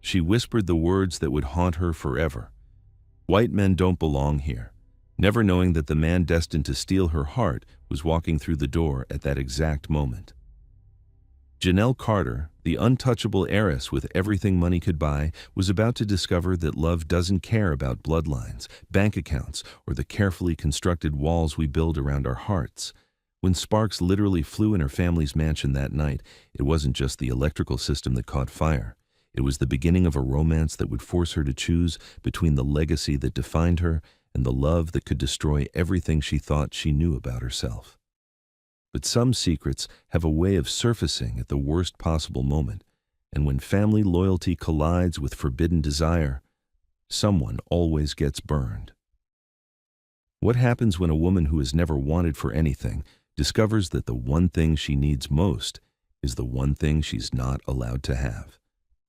She whispered the words that would haunt her forever. White men don't belong here, never knowing that the man destined to steal her heart was walking through the door at that exact moment. Janelle Carter, the untouchable heiress with everything money could buy, was about to discover that love doesn't care about bloodlines, bank accounts, or the carefully constructed walls we build around our hearts. When sparks literally flew in her family's mansion that night, it wasn't just the electrical system that caught fire. It was the beginning of a romance that would force her to choose between the legacy that defined her and the love that could destroy everything she thought she knew about herself. But some secrets have a way of surfacing at the worst possible moment, and when family loyalty collides with forbidden desire, someone always gets burned. What happens when a woman who has never wanted for anything discovers that the one thing she needs most is the one thing she's not allowed to have?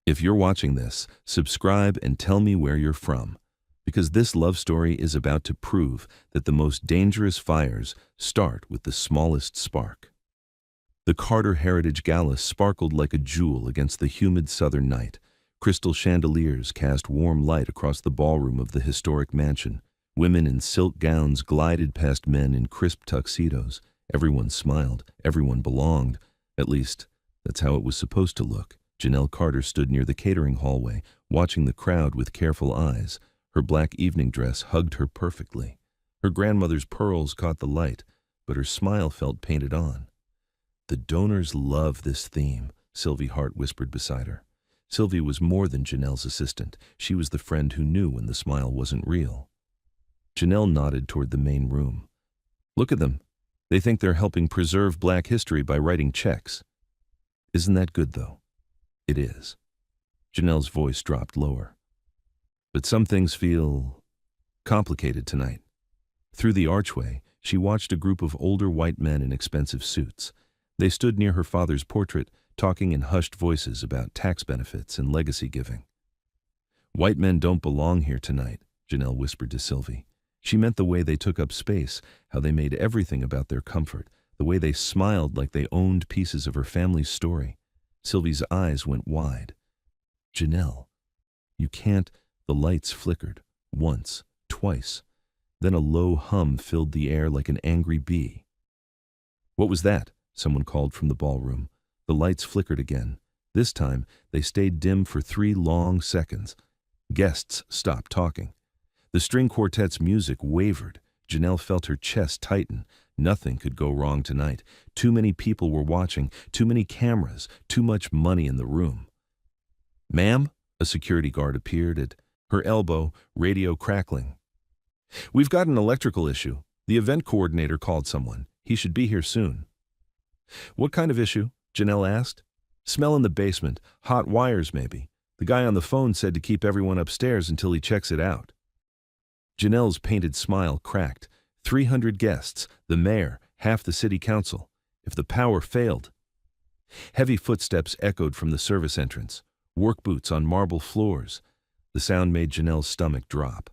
If you're watching this, subscribe and tell me where you're from, because this love story is about to prove that the most dangerous fires start with the smallest spark. The Carter Heritage Gala sparkled like a jewel against the humid southern night. Crystal chandeliers cast warm light across the ballroom of the historic mansion. Women in silk gowns glided past men in crisp tuxedos. Everyone smiled, everyone belonged. At least, that's how it was supposed to look. Janelle Carter stood near the catering hallway, watching the crowd with careful eyes. Her black evening dress hugged her perfectly. Her grandmother's pearls caught the light, but her smile felt painted on. "The donors love this theme," Sylvie Hart whispered beside her. Sylvie was more than Janelle's assistant. She was the friend who knew when the smile wasn't real. Janelle nodded toward the main room. "Look at them. They think they're helping preserve Black history by writing checks. Isn't that good, though?" "It is." Janelle's voice dropped lower. "But some things feel complicated tonight." Through the archway, she watched a group of older white men in expensive suits. They stood near her father's portrait, talking in hushed voices about tax benefits and legacy giving. "White men don't belong here tonight," Janelle whispered to Sylvie. She meant the way they took up space, how they made everything about their comfort, the way they smiled like they owned pieces of her family's story. Sylvie's eyes went wide. "Janelle, you can't—" The lights flickered, once, twice. Then a low hum filled the air like an angry bee. "What was that?" someone called from the ballroom. The lights flickered again. This time, they stayed dim for 3 long seconds. Guests stopped talking. The string quartet's music wavered. Janelle felt her chest tighten. Nothing could go wrong tonight. Too many people were watching, too many cameras, too much money in the room. "Ma'am?" A security guard appeared at her elbow, radio crackling. "We've got an electrical issue. The event coordinator called someone. He should be here soon." "What kind of issue?" Janelle asked. "Smell in the basement. Hot wires, maybe. The guy on the phone said to keep everyone upstairs until he checks it out." Janelle's painted smile cracked. 300 guests, the mayor, half the city council. If the power failed. Heavy footsteps echoed from the service entrance. Work boots on marble floors. The sound made Janelle's stomach drop.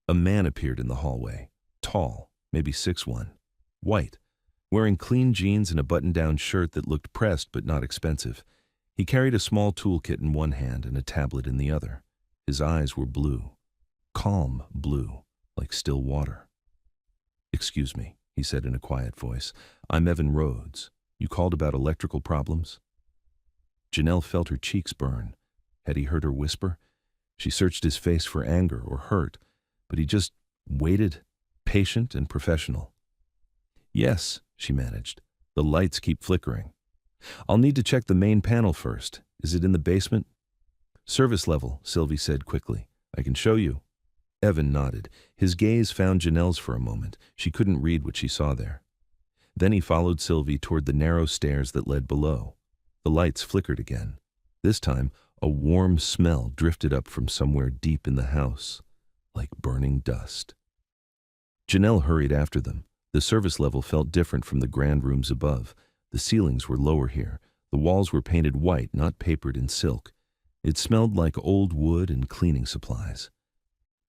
A man appeared in the hallway. Tall, maybe 6'1", white, wearing clean jeans and a button-down shirt that looked pressed but not expensive. He carried a small toolkit in one hand and a tablet in the other. His eyes were blue. Calm blue, like still water. "Excuse me," he said in a quiet voice. "I'm Evan Rhodes. You called about electrical problems?" Janelle felt her cheeks burn. Had he heard her whisper? She searched his face for anger or hurt, but he just waited, patient and professional. "Yes," she managed. "The lights keep flickering. I'll need to check the main panel first. Is it in the basement?" "Service level," Sylvie said quickly. "I can show you." Evan nodded. His gaze found Janelle's for a moment. She couldn't read what she saw there. Then he followed Sylvie toward the narrow stairs that led below. The lights flickered again. This time, a warm smell drifted up from somewhere deep in the house, like burning dust. Janelle hurried after them. The service level felt different from the grand rooms above. The ceilings were lower here. The walls were painted white, not papered in silk. It smelled like old wood and cleaning supplies.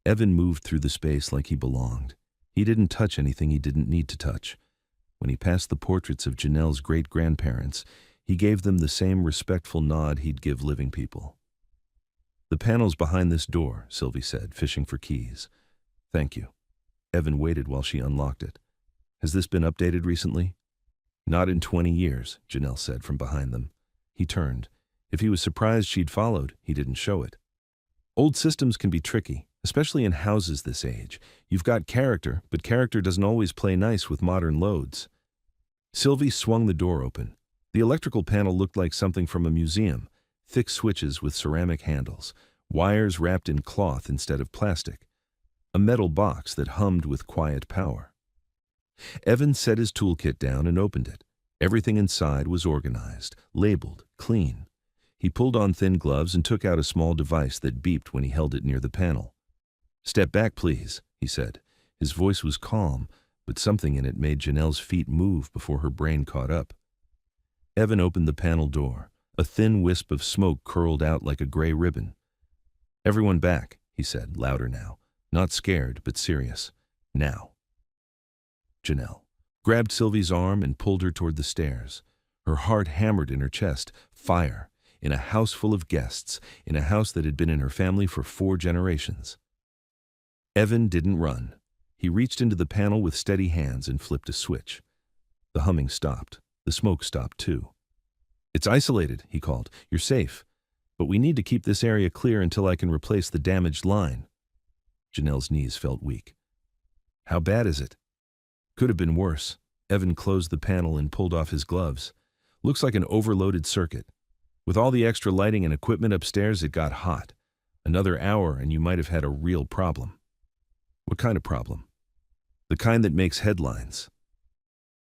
Evan moved through the space like he belonged. He didn't touch anything he didn't need to touch. When he passed the portraits of Janelle's great-grandparents, he gave them the same respectful nod he'd give living people. "The panel's behind this door," Sylvie said, fishing for keys. "Thank you." Evan waited while she unlocked it. "Has this been updated recently?" "Not in 20 years, Janelle said from behind them. He turned. If he was surprised she'd followed, he didn't show it. Old systems can be tricky, especially in houses this age. You've got character, but character doesn't always play nice with modern loads. Sylvie swung the door open. The electrical panel looked like something from a museum. Thick switches with ceramic handles, wires wrapped in cloth instead of plastic, a metal box that hummed with quiet power. Evan set his toolkit down and opened it. Everything inside was organized, labeled, clean. He pulled on thin gloves and took out a small device that beeped when he held it near the panel. "Step back, please," he said. His voice was calm, but something in it made Janelle's feet move before her brain caught up. Evan opened the panel door. A thin wisp of smoke curled out like a gray ribbon. "Everyone back," he said, louder now. Not scared, but serious. "Now." Janelle grabbed Sylvie's arm and pulled her toward the stairs. Her heart hammered in her chest. Fire. In a house full of guests. In a house that had been in her family for 4 generations. Evan didn't run. He reached into the panel with steady hands and flipped a switch. The humming stopped. The smoke stopped too. "It's isolated," he called. "You're safe. But we need to keep this area clear until I can replace the damaged line." Janelle's knees felt weak. "How bad is it?" "Could have been worse." Evan closed the panel and pulled off his gloves. "Looks like an overloaded circuit. With all the extra lighting and equipment upstairs, it got hot. Another hour and you might have had a real problem." "What kind of problem?" "The kind that makes headlines."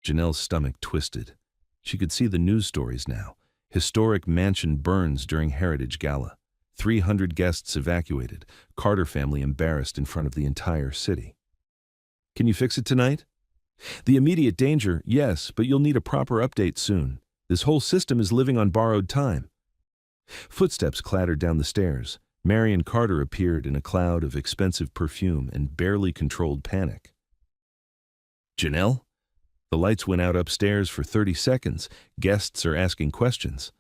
Janelle's stomach twisted. She could see the news stories now. Historic mansion burns during Heritage Gala. 300 guests evacuated. Carter family embarrassed in front of the entire city. "Can you fix it tonight?" "The immediate danger, yes, but you'll need a proper update soon. This whole system is living on borrowed time." Footsteps clattered down the stairs. Marion Carter appeared in a cloud of expensive perfume and barely controlled panic. "Janelle?" The lights went out upstairs for 30 seconds. Guests are asking questions.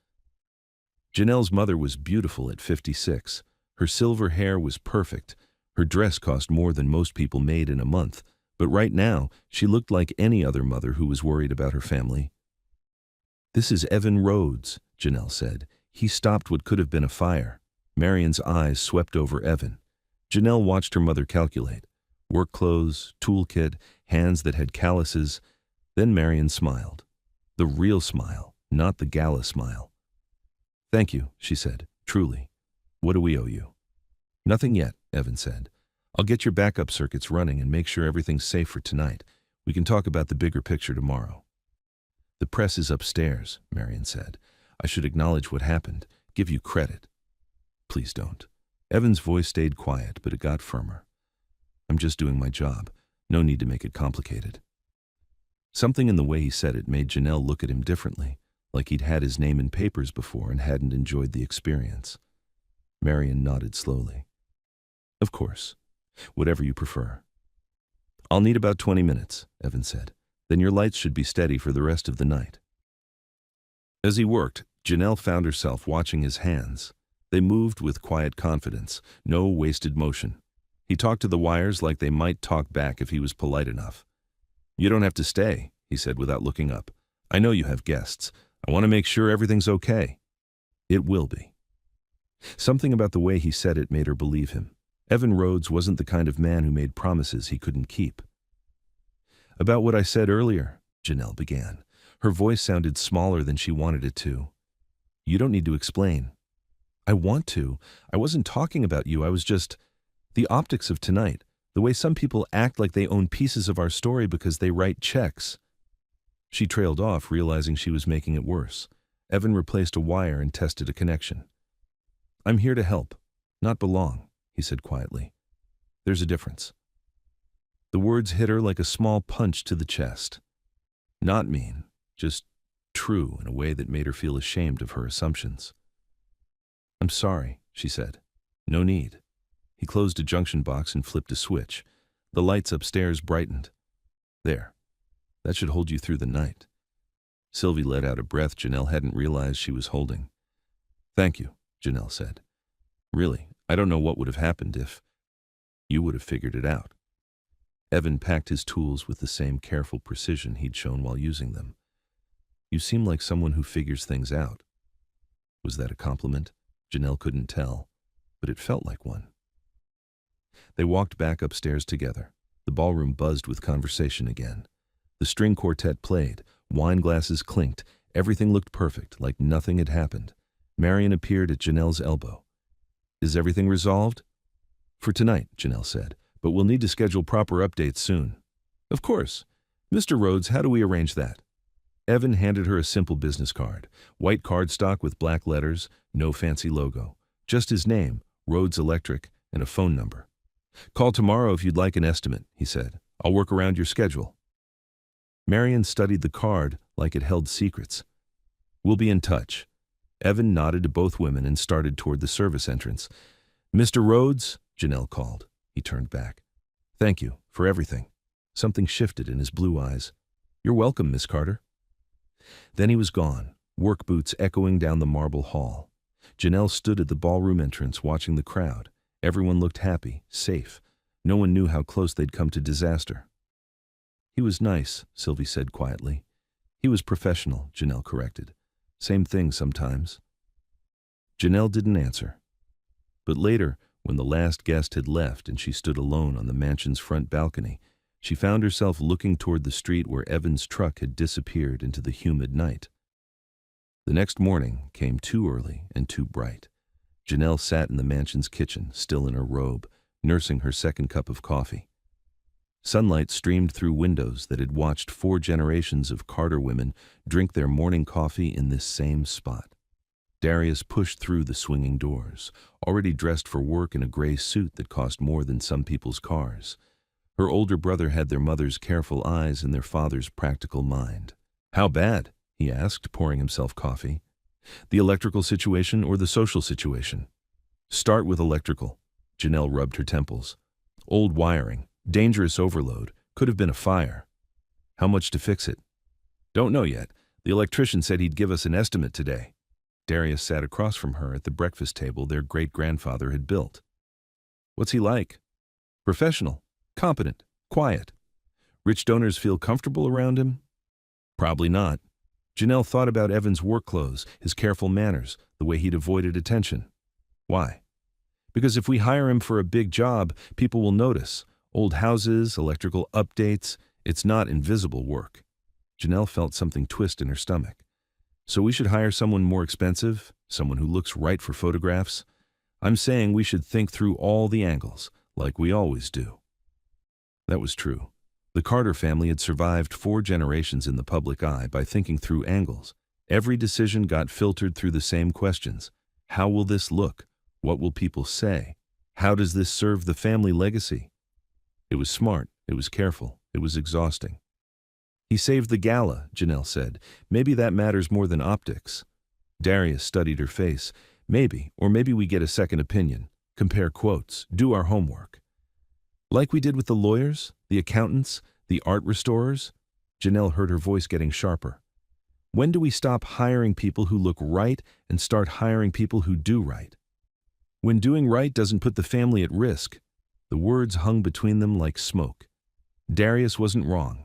Janelle's mother was beautiful at 56. Her silver hair was perfect. Her dress cost more than most people made in a month. But right now, she looked like any other mother who was worried about her family. "This is Evan Rhodes," Janelle said. "He stopped what could have been a fire." Marion's eyes swept over Evan. Janelle watched her mother calculate. Work clothes, toolkit, hands that had calluses. Then Marion smiled. The real smile, not the gala smile. "Thank you," she said, "truly. What do we owe you?" "Nothing yet," Evan said. "I'll get your backup circuits running and make sure everything's safe for tonight. We can talk about the bigger picture tomorrow." "The press is upstairs," Marion said. "I should acknowledge what happened, give you credit." "Please don't." Evan's voice stayed quiet, but it got firmer. "I'm just doing my job. No need to make it complicated." Something in the way he said it made Janelle look at him differently, like he'd had his name in papers before and hadn't enjoyed the experience. Marion nodded slowly. "Of course. Whatever you prefer." "I'll need about 20 minutes, Evan said. "Then your lights should be steady for the rest of the night." As he worked, Janelle found herself watching his hands. They moved with quiet confidence, no wasted motion. He talked to the wires like they might talk back if he was polite enough. "You don't have to stay," he said without looking up. "I know you have guests. I want to make sure everything's okay." "It will be." Something about the way he said it made her believe him. Evan Rhodes wasn't the kind of man who made promises he couldn't keep. "About what I said earlier," Janelle began. Her voice sounded smaller than she wanted it to. "You don't need to explain." "I want to. I wasn't talking about you. I was just... the optics of tonight. The way some people act like they own pieces of our story because they write checks." She trailed off, realizing she was making it worse. Evan replaced a wire and tested a connection. "I'm here to help, not belong," he said quietly. "There's a difference." The words hit her like a small punch to the chest. Not mean, just true in a way that made her feel ashamed of her assumptions. "I'm sorry," she said. "No need." He closed a junction box and flipped a switch. The lights upstairs brightened. "There. That should hold you through the night." Sylvie let out a breath Janelle hadn't realized she was holding. "Thank you," Janelle said. "Really, I don't know what would have happened if you would have figured it out. Evan packed his tools with the same careful precision he'd shown while using them. You seem like someone who figures things out. Was that a compliment? Janelle couldn't tell, but it felt like one. They walked back upstairs together. The ballroom buzzed with conversation again. The string quartet played, wine glasses clinked, everything looked perfect, like nothing had happened. Marion appeared at Janelle's elbow. Is everything resolved? For tonight, Janelle said, but we'll need to schedule proper updates soon. Of course. Mr. Rhodes, how do we arrange that? Evan handed her a simple business card, white cardstock with black letters, no fancy logo, just his name, Rhodes Electric, and a phone number. Call tomorrow if you'd like an estimate, he said. I'll work around your schedule. Marion studied the card like it held secrets. We'll be in touch. Evan nodded to both women and started toward the service entrance. Mr. Rhodes, Janelle called. He turned back. Thank you for everything. Something shifted in his blue eyes. You're welcome, Miss Carter. Then he was gone, work boots echoing down the marble hall. Janelle stood at the ballroom entrance watching the crowd. Everyone looked happy, safe. No one knew how close they'd come to disaster. He was nice, Sylvie said quietly. He was professional, Janelle corrected. Same thing sometimes. Janelle didn't answer. But later, when the last guest had left and she stood alone on the mansion's front balcony, she found herself looking toward the street where Evan's truck had disappeared into the humid night. The next morning came too early and too bright. Janelle sat in the mansion's kitchen, still in her robe, nursing her second cup of coffee. Sunlight streamed through windows that had watched 4 generations of Carter women drink their morning coffee in this same spot. Darius pushed through the swinging doors, already dressed for work in a gray suit that cost more than some people's cars. Her older brother had their mother's careful eyes and their father's practical mind. How bad? He asked, pouring himself coffee. The electrical situation or the social situation? Start with electrical. Janelle rubbed her temples. Old wiring, dangerous overload, could have been a fire. How much to fix it? Don't know yet. The electrician said he'd give us an estimate today. Darius sat across from her at the breakfast table their great-grandfather had built. What's he like? Professional, competent, quiet. Rich donors feel comfortable around him? Probably not. Janelle thought about Evan's work clothes, his careful manners, the way he'd avoided attention. Why? Because if we hire him for a big job, people will notice. Old houses, electrical updates, it's not invisible work. Janelle felt something twist in her stomach. So we should hire someone more expensive, someone who looks right for photographs? I'm saying we should think through all the angles, like we always do. That was true. The Carter family had survived 4 generations in the public eye by thinking through angles. Every decision got filtered through the same questions. How will this look? What will people say? How does this serve the family legacy? It was smart, it was careful, it was exhausting. He saved the gala, Janelle said. Maybe that matters more than optics. Darius studied her face. Maybe, or maybe we get a second opinion. Compare quotes, do our homework. Like we did with the lawyers, the accountants, the art restorers? Janelle heard her voice getting sharper. When do we stop hiring people who look right and start hiring people who do right? When doing right doesn't put the family at risk. The words hung between them like smoke. Darius wasn't wrong.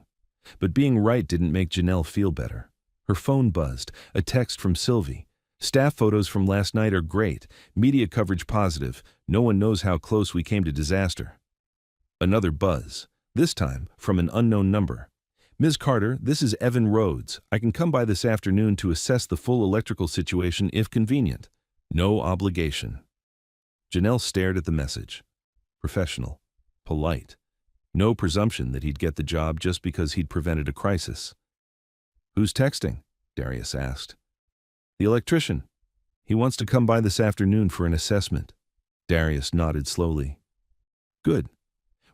But being right didn't make Janelle feel better. Her phone buzzed, a text from Sylvie. Staff photos from last night are great, media coverage positive, no one knows how close we came to disaster. Another buzz, this time from an unknown number. Ms. Carter, this is Evan Rhodes. I can come by this afternoon to assess the full electrical situation if convenient. No obligation. Janelle stared at the message. Professional. Polite. No presumption that he'd get the job just because he'd prevented a crisis. Who's texting? Darius asked. The electrician. He wants to come by this afternoon for an assessment. Darius nodded slowly. Good.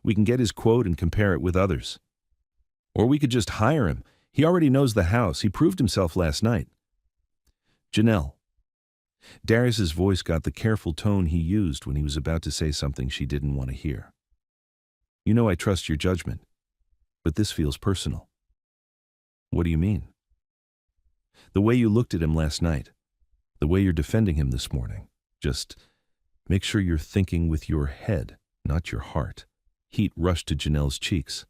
We can get his quote and compare it with others. Or we could just hire him. He already knows the house. He proved himself last night. Janelle. Darius's voice got the careful tone he used when he was about to say something she didn't want to hear. You know I trust your judgment, but this feels personal. What do you mean? The way you looked at him last night, the way you're defending him this morning, just Make sure you're thinking with your head, not your heart. Heat rushed to Janelle's cheeks.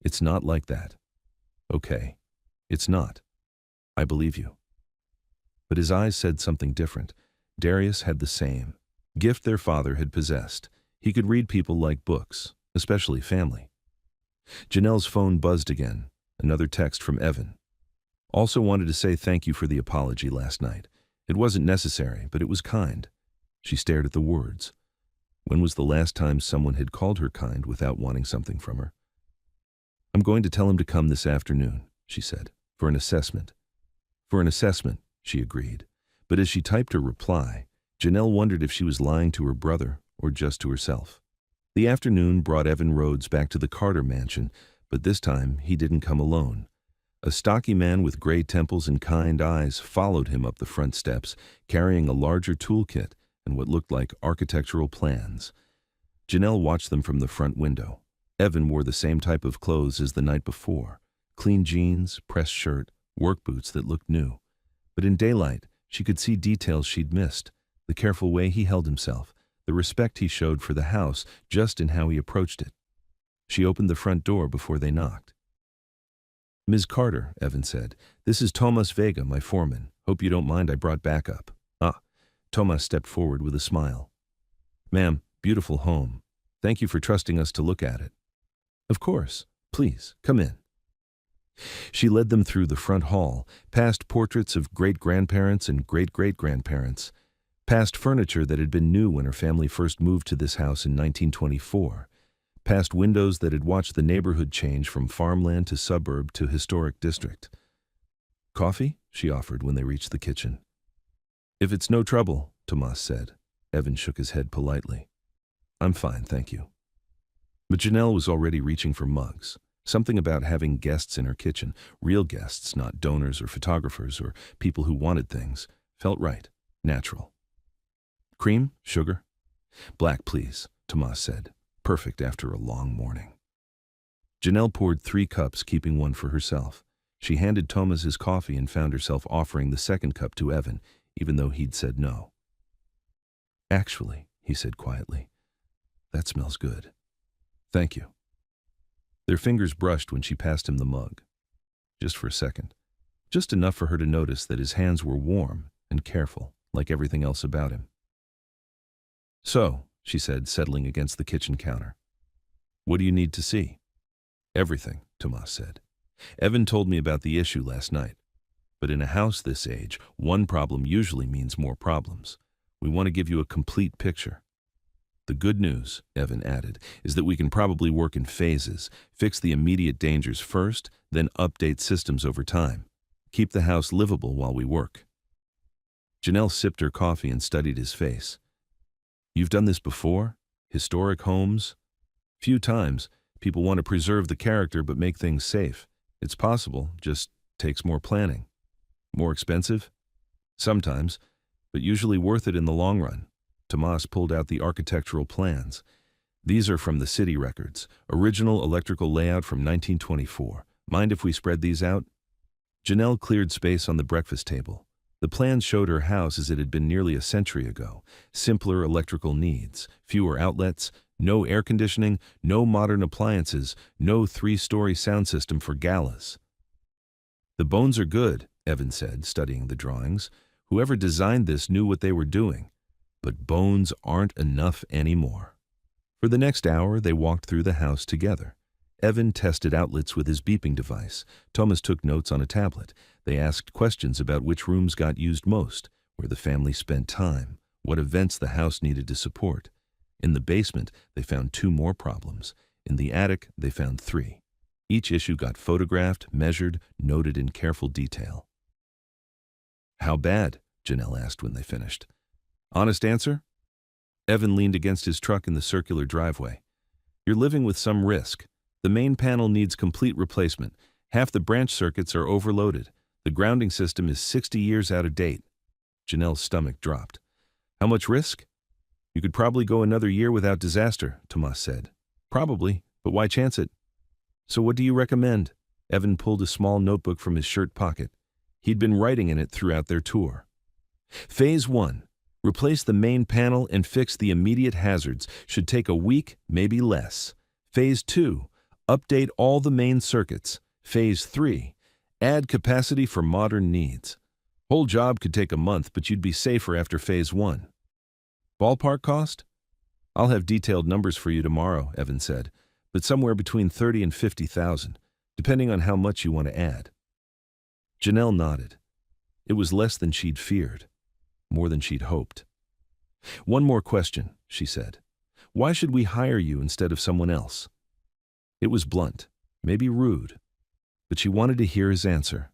It's not like that. Okay, it's not. I believe you. But his eyes said something different. Darius had the same gift their father had possessed. He could read people like books, especially family. Janelle's phone buzzed again, another text from Evan. Also wanted to say thank you for the apology last night. It wasn't necessary, but it was kind. She stared at the words. When was the last time someone had called her kind without wanting something from her? I'm going to tell him to come this afternoon, she said, for an assessment. For an assessment, she agreed. But as she typed her reply, Janelle wondered if she was lying to her brother or just to herself. The afternoon brought Evan Rhodes back to the Carter mansion, but this time he didn't come alone. A stocky man with gray temples and kind eyes followed him up the front steps, carrying a larger toolkit and what looked like architectural plans. Janelle watched them from the front window. Evan wore the same type of clothes as the night before. Clean jeans, pressed shirt, work boots that looked new. But in daylight, she could see details she'd missed. The careful way he held himself, the respect he showed for the house just in how he approached it. She opened the front door before they knocked. Ms. Carter, Evan said, this is Tomas Vega, my foreman. Hope you don't mind I brought backup. Tomas stepped forward with a smile. Ma'am, beautiful home. Thank you for trusting us to look at it. Of course. Please, come in. She led them through the front hall, past portraits of great-grandparents and great-great-grandparents, past furniture that had been new when her family first moved to this house in 1924, past windows that had watched the neighborhood change from farmland to suburb to historic district. Coffee? She offered when they reached the kitchen. If it's no trouble, Tomas said. Evan shook his head politely. I'm fine, thank you. But Janelle was already reaching for mugs. Something about having guests in her kitchen, real guests, not donors or photographers or people who wanted things, felt right, natural. Cream? Sugar? Black, please, Tomas said. Perfect after a long morning. Janelle poured 3 cups, keeping one for herself. She handed Tomas his coffee and found herself offering the second cup to Evan, even though he'd said no. Actually, he said quietly, that smells good. Thank you. Their fingers brushed when she passed him the mug. Just for a second. Just enough for her to notice that his hands were warm and careful, like everything else about him. So, she said, settling against the kitchen counter. What do you need to see? Everything, Tomas said. Evan told me about the issue last night. But in a house this age, one problem usually means more problems. We want to give you a complete picture. The good news, Evan added, is that we can probably work in phases, fix the immediate dangers first, then update systems over time. Keep the house livable while we work. Janelle sipped her coffee and studied his face. You've done this before? Historic homes? Few times. People want to preserve the character but make things safe. It's possible, just takes more planning. More expensive? Sometimes, but usually worth it in the long run. Tomas pulled out the architectural plans. These are from the city records, original electrical layout from 1924. Mind if we spread these out? Janelle cleared space on the breakfast table. The plans showed her house as it had been nearly a century ago. Simpler electrical needs, fewer outlets, no air conditioning, no modern appliances, no 3-story sound system for galas. The bones are good, Evan said, studying the drawings. Whoever designed this knew what they were doing. But bones aren't enough anymore. For the next hour, they walked through the house together. Evan tested outlets with his beeping device. Tomas took notes on a tablet. They asked questions about which rooms got used most, where the family spent time, what events the house needed to support. In the basement, they found 2 more problems. In the attic, they found 3. Each issue got photographed, measured, noted in careful detail. How bad? Janelle asked when they finished. Honest answer? Evan leaned against his truck in the circular driveway. You're living with some risk. The main panel needs complete replacement. Half the branch circuits are overloaded. The grounding system is 60 years out of date. Janelle's stomach dropped. How much risk? You could probably go another year without disaster, Tomas said. Probably, but why chance it? So what do you recommend? Evan pulled a small notebook from his shirt pocket. He'd been writing in it throughout their tour. Phase 1. Replace the main panel and fix the immediate hazards. Should take a week, maybe less. Phase 2. Update all the main circuits. Phase 3. Add capacity for modern needs. Whole job could take a month, but you'd be safer after Phase 1. Ballpark cost? I'll have detailed numbers for you tomorrow, Evan said, but somewhere between $30,000 and $50,000, depending on how much you want to add. Janelle nodded. It was less than she'd feared, more than she'd hoped. One more question, she said. Why should we hire you instead of someone else? It was blunt, maybe rude, but she wanted to hear his answer.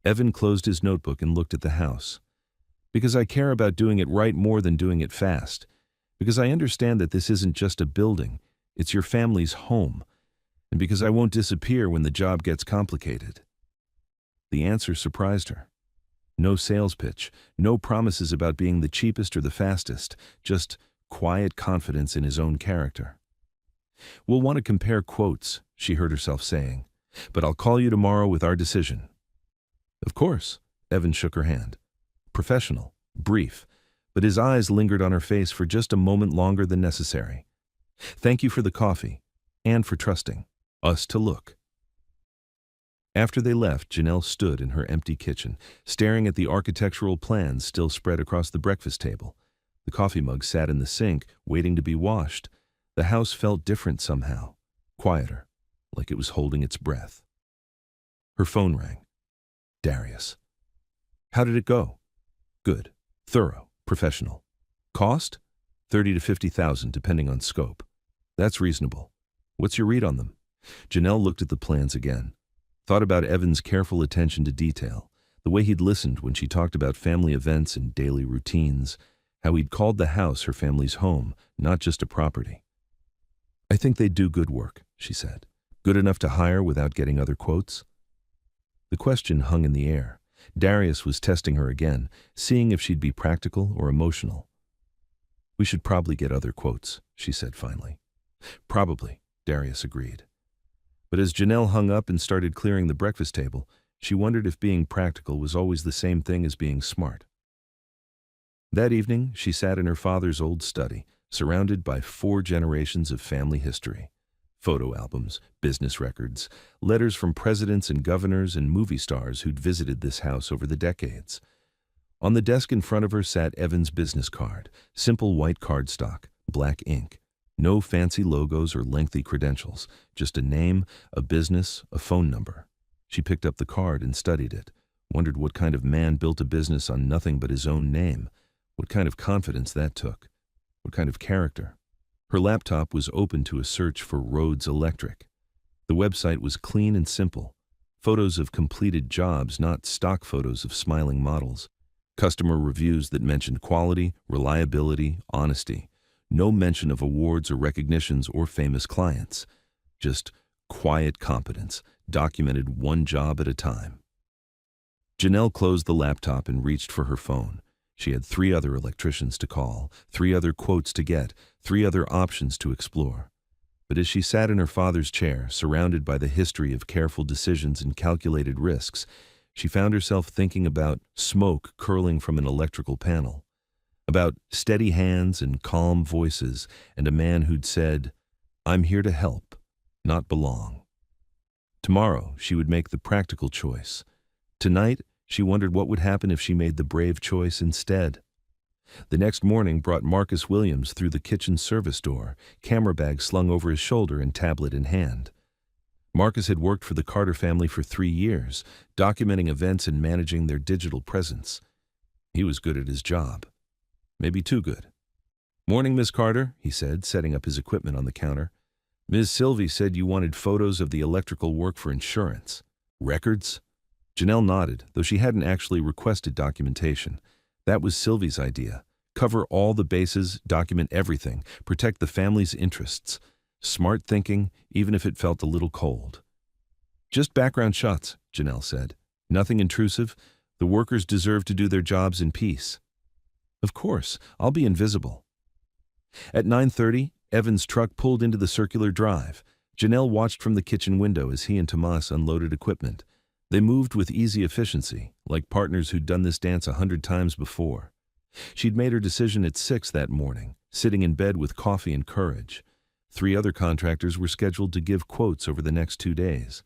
Evan closed his notebook and looked at the house. Because I care about doing it right more than doing it fast. Because I understand that this isn't just a building, it's your family's home. And because I won't disappear when the job gets complicated. The answer surprised her. No sales pitch, no promises about being the cheapest or the fastest, just quiet confidence in his own character. We'll want to compare quotes, she heard herself saying, but I'll call you tomorrow with our decision. Of course, Evan shook her hand. Professional, brief, but his eyes lingered on her face for just a moment longer than necessary. Thank you for the coffee, and for trusting us to look. After they left, Janelle stood in her empty kitchen, staring at the architectural plans still spread across the breakfast table. The coffee mug sat in the sink, waiting to be washed. The house felt different somehow, quieter, like it was holding its breath. Her phone rang. Darius. How did it go? Good. Thorough. Professional. Cost? $30,000 to $50,000, depending on scope. That's reasonable. What's your read on them? Janelle looked at the plans again. Thought about Evan's careful attention to detail, the way he'd listened when she talked about family events and daily routines, how he'd called the house her family's home, not just a property. I think they'd do good work, she said. Good enough to hire without getting other quotes? The question hung in the air. Darius was testing her again, seeing if she'd be practical or emotional. We should probably get other quotes, she said finally. Probably, Darius agreed. But as Janelle hung up and started clearing the breakfast table, she wondered if being practical was always the same thing as being smart. That evening, she sat in her father's old study, surrounded by 4 generations of family history. Photo albums, business records, letters from presidents and governors and movie stars who'd visited this house over the decades. On the desk in front of her sat Evan's business card, simple white cardstock, black ink. No fancy logos or lengthy credentials, just a name, a business, a phone number. She picked up the card and studied it, wondered what kind of man built a business on nothing but his own name, what kind of confidence that took, what kind of character. Her laptop was open to a search for Rhodes Electric. The website was clean and simple. Photos of completed jobs, not stock photos of smiling models. Customer reviews that mentioned quality, reliability, honesty. No mention of awards or recognitions or famous clients. Just quiet competence, documented one job at a time. Janelle closed the laptop and reached for her phone. She had 3 other electricians to call, 3 other quotes to get, 3 other options to explore. But as she sat in her father's chair, surrounded by the history of careful decisions and calculated risks, she found herself thinking about smoke curling from an electrical panel, about steady hands and calm voices, and a man who'd said, "I'm here to help, not belong." Tomorrow, she would make the practical choice. Tonight, she wondered what would happen if she made the brave choice instead. The next morning brought Marcus Williams through the kitchen service door, camera bag slung over his shoulder and tablet in hand. Marcus had worked for the Carter family for 3 years, documenting events and managing their digital presence. He was good at his job. Maybe too good. "Morning, Miss Carter," he said, setting up his equipment on the counter. "Ms. Sylvie said you wanted photos of the electrical work for insurance. Records?" Janelle nodded, though she hadn't actually requested documentation. That was Sylvie's idea. Cover all the bases, document everything, protect the family's interests. Smart thinking, even if it felt a little cold. "Just background shots," Janelle said. "Nothing intrusive. The workers deserve to do their jobs in peace." "Of course, I'll be invisible." At 9:30, Evan's truck pulled into the circular drive. Janelle watched from the kitchen window as he and Tomas unloaded equipment. They moved with easy efficiency, like partners who'd done this dance 100 times before. She'd made her decision at 6 that morning, sitting in bed with coffee and courage. 3 other contractors were scheduled to give quotes over the next 2 days.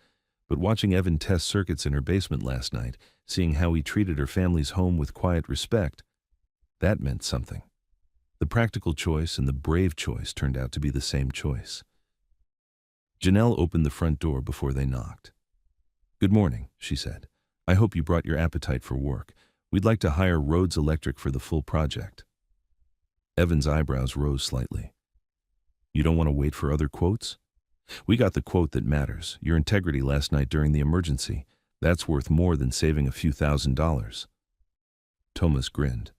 But watching Evan test circuits in her basement last night, seeing how he treated her family's home with quiet respect, that meant something. The practical choice and the brave choice turned out to be the same choice. Janelle opened the front door before they knocked. "Good morning," she said. "I hope you brought your appetite for work. We'd like to hire Rhodes Electric for the full project." Evan's eyebrows rose slightly. "You don't want to wait for other quotes? We got the quote that matters, your integrity last night during the emergency. That's worth more than saving a few $1,000s. Thomas grinned.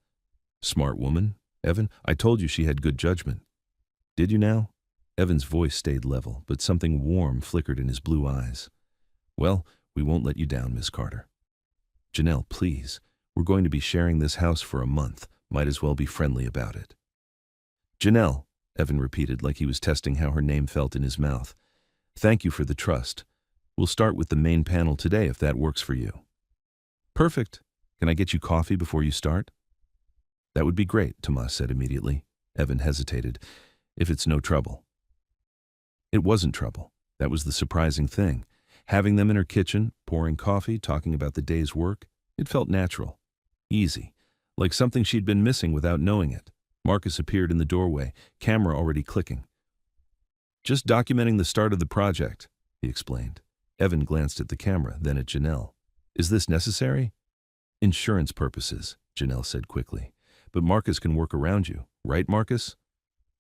"Smart woman, Evan. I told you she had good judgment." "Did you now?" Evan's voice stayed level, but something warm flickered in his blue eyes. "Well, we won't let you down, Miss Carter." "Janelle, please. We're going to be sharing this house for a month. Might as well be friendly about it." "Janelle," Evan repeated like he was testing how her name felt in his mouth. "Thank you for the trust. We'll start with the main panel today if that works for you." "Perfect. Can I get you coffee before you start?" "That would be great," Tomas said immediately. Evan hesitated. "If it's no trouble." It wasn't trouble. That was the surprising thing. Having them in her kitchen, pouring coffee, talking about the day's work, it felt natural, easy, like something she'd been missing without knowing it. Marcus appeared in the doorway, camera already clicking. "Just documenting the start of the project," he explained. Evan glanced at the camera, then at Janelle. "Is this necessary?" "Insurance purposes," Janelle said quickly. "But Marcus can work around you, right, Marcus?"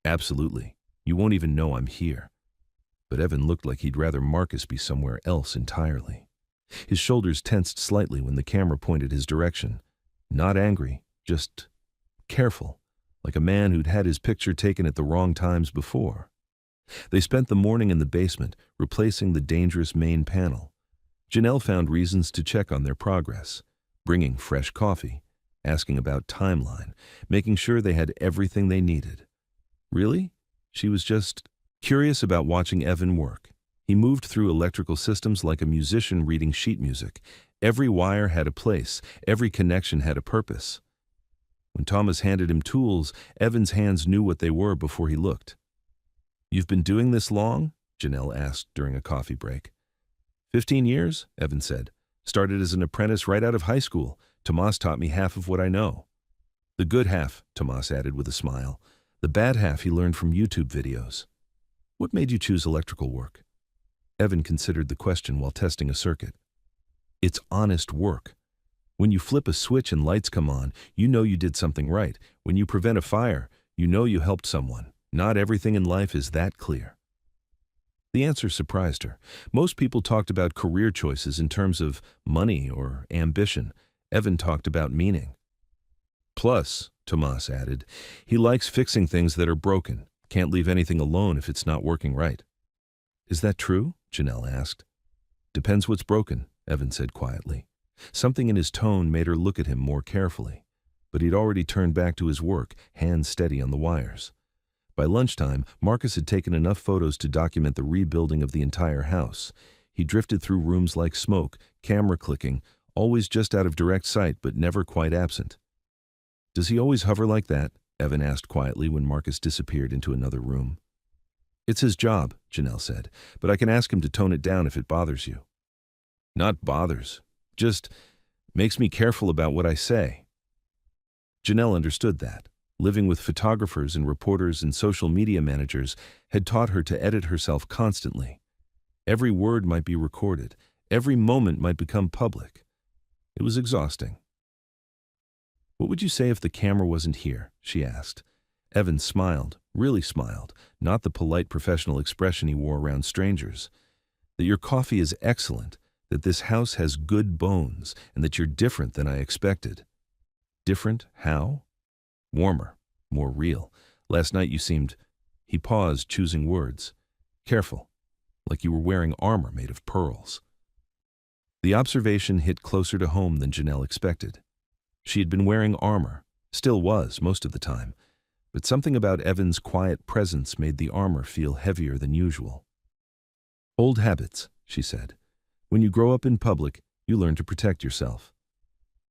"Absolutely. You won't even know I'm here." But Evan looked like he'd rather Marcus be somewhere else entirely. His shoulders tensed slightly when the camera pointed his direction. Not angry, just careful, like a man who'd had his picture taken at the wrong times before. They spent the morning in the basement, replacing the dangerous main panel. Janelle found reasons to check on their progress, bringing fresh coffee, asking about timeline, making sure they had everything they needed. Really? She was just curious about watching Evan work. He moved through electrical systems like a musician reading sheet music. Every wire had a place, every connection had a purpose. When Thomas handed him tools, Evan's hands knew what they were before he looked. "You've been doing this long?" Janelle asked during a coffee break. 15 years, Evan said. "Started as an apprentice right out of high school. Tomas taught me half of what I know." "The good half," Tomas added with a smile. "The bad half he learned from YouTube videos." "What made you choose electrical work?" Evan considered the question while testing a circuit. "It's honest work. When you flip a switch and lights come on, you know you did something right. When you prevent a fire, you know you helped someone. Not everything in life is that clear." The answer surprised her. Most people talked about career choices in terms of money or ambition. Evan talked about meaning. "Plus," Tomas added, "he likes fixing things that are broken. Can't leave anything alone if it's not working right." "Is that true?" Janelle asked. "Depends what's broken," Evan said quietly. Something in his tone made her look at him more carefully. But he'd already turned back to his work, hands steady on the wires. By lunchtime, Marcus had taken enough photos to document the rebuilding of the entire house. He drifted through rooms like smoke, camera clicking, always just out of direct sight but never quite absent. "Does he always hover like that?" Evan asked quietly when Marcus disappeared into another room. "It's his job," Janelle said, "but I can ask him to tone it down if it bothers you." "Not bothers. Just makes me careful about what I say." Janelle understood that. Living with photographers and reporters and social media managers had taught her to edit herself constantly. Every word might be recorded. Every moment might become public. It was exhausting. "What would you say if the camera wasn't here?" she asked. Evan smiled, really smiled, not the polite professional expression he wore around strangers. "That your coffee is excellent, that this house has good bones, and that you're different than I expected." "Different? How?" "Warmer, more real. Last night you seemed—" He paused, choosing words. "Careful, like you were wearing armor made of pearls." The observation hit closer to home than Janelle expected. She had been wearing armor, still was most of the time, but something about Evan's quiet presence made the armor feel heavier than usual. "Old habits," she said. "When you grow up in public, you learn to protect yourself."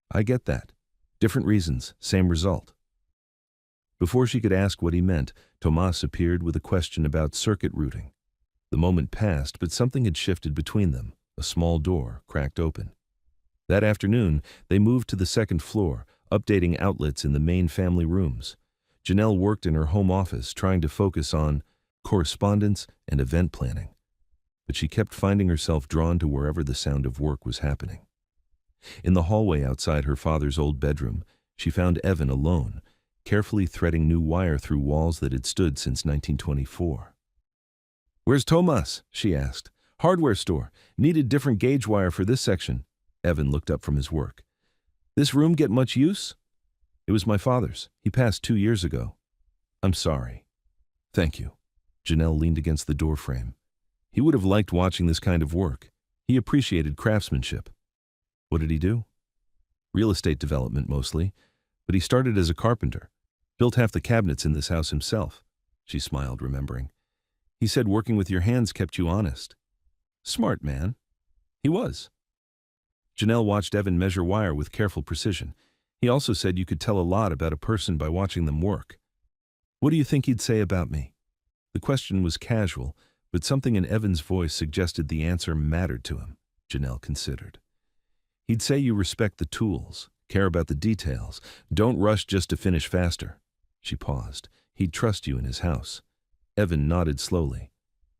"I get that. Different reasons, same result." Before she could ask what he meant, Tomas appeared with a question about circuit routing. The moment passed, but something had shifted between them. A small door cracked open. That afternoon, they moved to the second floor, updating outlets in the main family rooms. Janelle worked in her home office, trying to focus on correspondence and event planning. But she kept finding herself drawn to wherever the sound of work was happening. In the hallway outside her father's old bedroom, she found Evan alone, carefully threading new wire through walls that had stood since 1924. "Where's Tomas?" she asked. "Hardware store. Needed different gauge wire for this section." Evan looked up from his work. "This room get much use?" "It was my father's. He passed 2 years ago." "I'm sorry." "Thank you." Janelle leaned against the door frame. He would have liked watching this kind of work. He appreciated craftsmanship. What did he do? Real estate development mostly, but he started as a carpenter. Built half the cabinets in this house himself. She smiled, remembering. He said working with your hands kept you honest. Smart man. He was. Janelle watched Evan measure wire with careful precision. He also said you could tell a lot about a person by watching them work. What do you think he'd say about me? The question was casual, but something in Evan's voice suggested the answer mattered to him, Janelle considered. He'd say you respect the tools, care about the details, don't rush just to finish faster. She paused. He'd trust you in his house. Evan nodded slowly.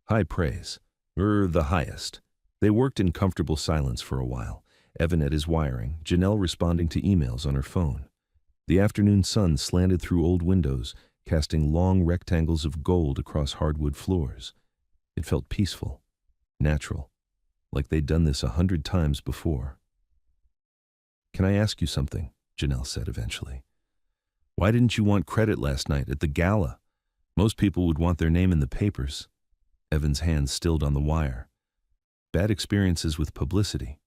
High praise. The highest. They worked in comfortable silence for a while. Evan at his wiring, Janelle responding to emails on her phone. The afternoon sun slanted through old windows, casting long rectangles of gold across hardwood floors. It felt peaceful, natural, like they'd done this 100 times before. Can I ask you something? Janelle said eventually. Why didn't you want credit last night at the gala? Most people would want their name in the papers. Evan's hands stilled on the wire. Bad experiences with publicity.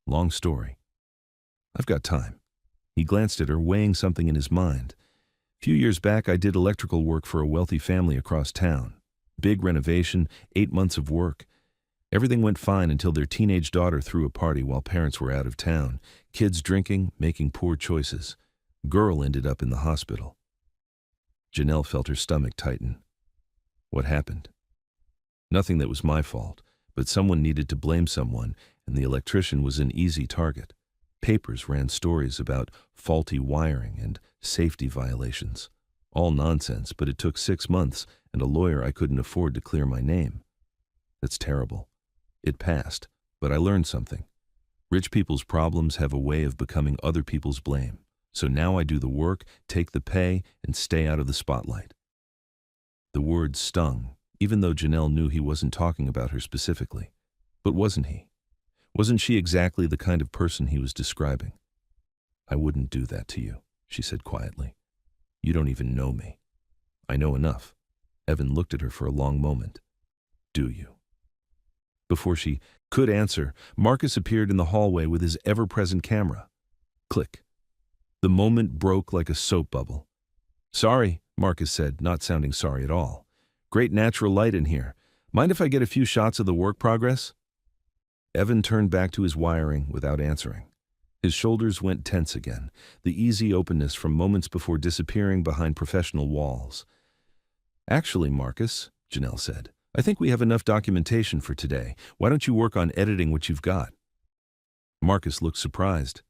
Long story. I've got time. He glanced at her, weighing something in his mind. A few years back, I did electrical work for a wealthy family across town. Big renovation, 8 months of work. Everything went fine until their teenage daughter threw a party while parents were out of town. Kids drinking, making poor choices. Girl ended up in the hospital. Janelle felt her stomach tighten. What happened? Nothing that was my fault, but someone needed to blame someone, and the electrician was an easy target. Papers ran stories about faulty wiring and safety violations. All nonsense, but it took 6 months and a lawyer I couldn't afford to clear my name. That's terrible. It passed, but I learned something. Rich people's problems have a way of becoming other people's blame. So now I do the work, take the pay, and stay out of the spotlight. The words stung, even though Janelle knew he wasn't talking about her specifically. But wasn't he? Wasn't she exactly the kind of person he was describing? I wouldn't do that to you, she said quietly. You don't even know me. I know enough. Evan looked at her for a long moment. Do you? Before she could answer, Marcus appeared in the hallway with his ever-present camera. Click. The moment broke like a soap bubble. Sorry, Marcus said, not sounding sorry at all. Great natural light in here. Mind if I get a few shots of the work progress? Evan turned back to his wiring without answering. His shoulders went tense again, the easy openness from moments before disappearing behind professional walls. Actually, Marcus, Janelle said, I think we have enough documentation for today. Why don't you work on editing what you've got? Marcus looked surprised.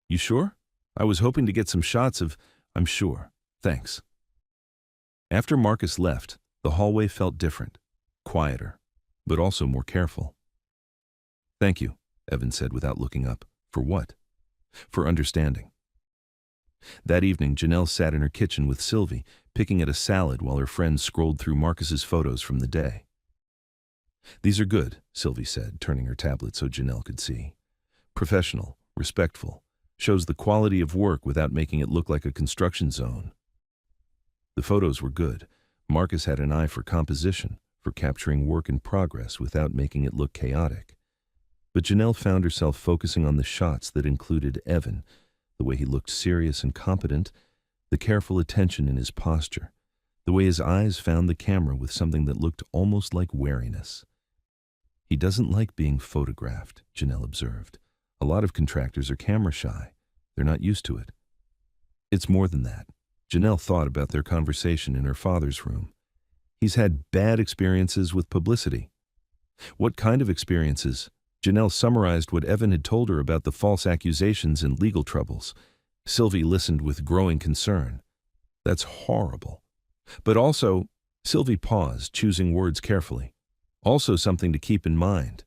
You sure? I was hoping to get some shots of... I'm sure. Thanks. After Marcus left, the hallway felt different, quieter, but also more careful. Thank you, Evan said without looking up. For what? For understanding. That evening, Janelle sat in her kitchen with Sylvie, picking at a salad while her friends scrolled through Marcus's photos from the day. These are good, Sylvie said, turning her tablet so Janelle could see. Professional, respectful, shows the quality of work without making it look like a construction zone. The photos were good. Marcus had an eye for composition, for capturing work in progress without making it look chaotic. But Janelle found herself focusing on the shots that included Evan, the way he looked serious and competent, the careful attention in his posture, the way his eyes found the camera with something that looked almost like wariness. He doesn't like being photographed, Janelle observed. A lot of contractors are camera shy. They're not used to it. It's more than that. Janelle thought about their conversation in her father's room. He's had bad experiences with publicity. What kind of experiences? Janelle summarized what Evan had told her about the false accusations and legal troubles. Sylvie listened with growing concern. That's horrible. But also, Sylvie paused, choosing words carefully. Also something to keep in mind.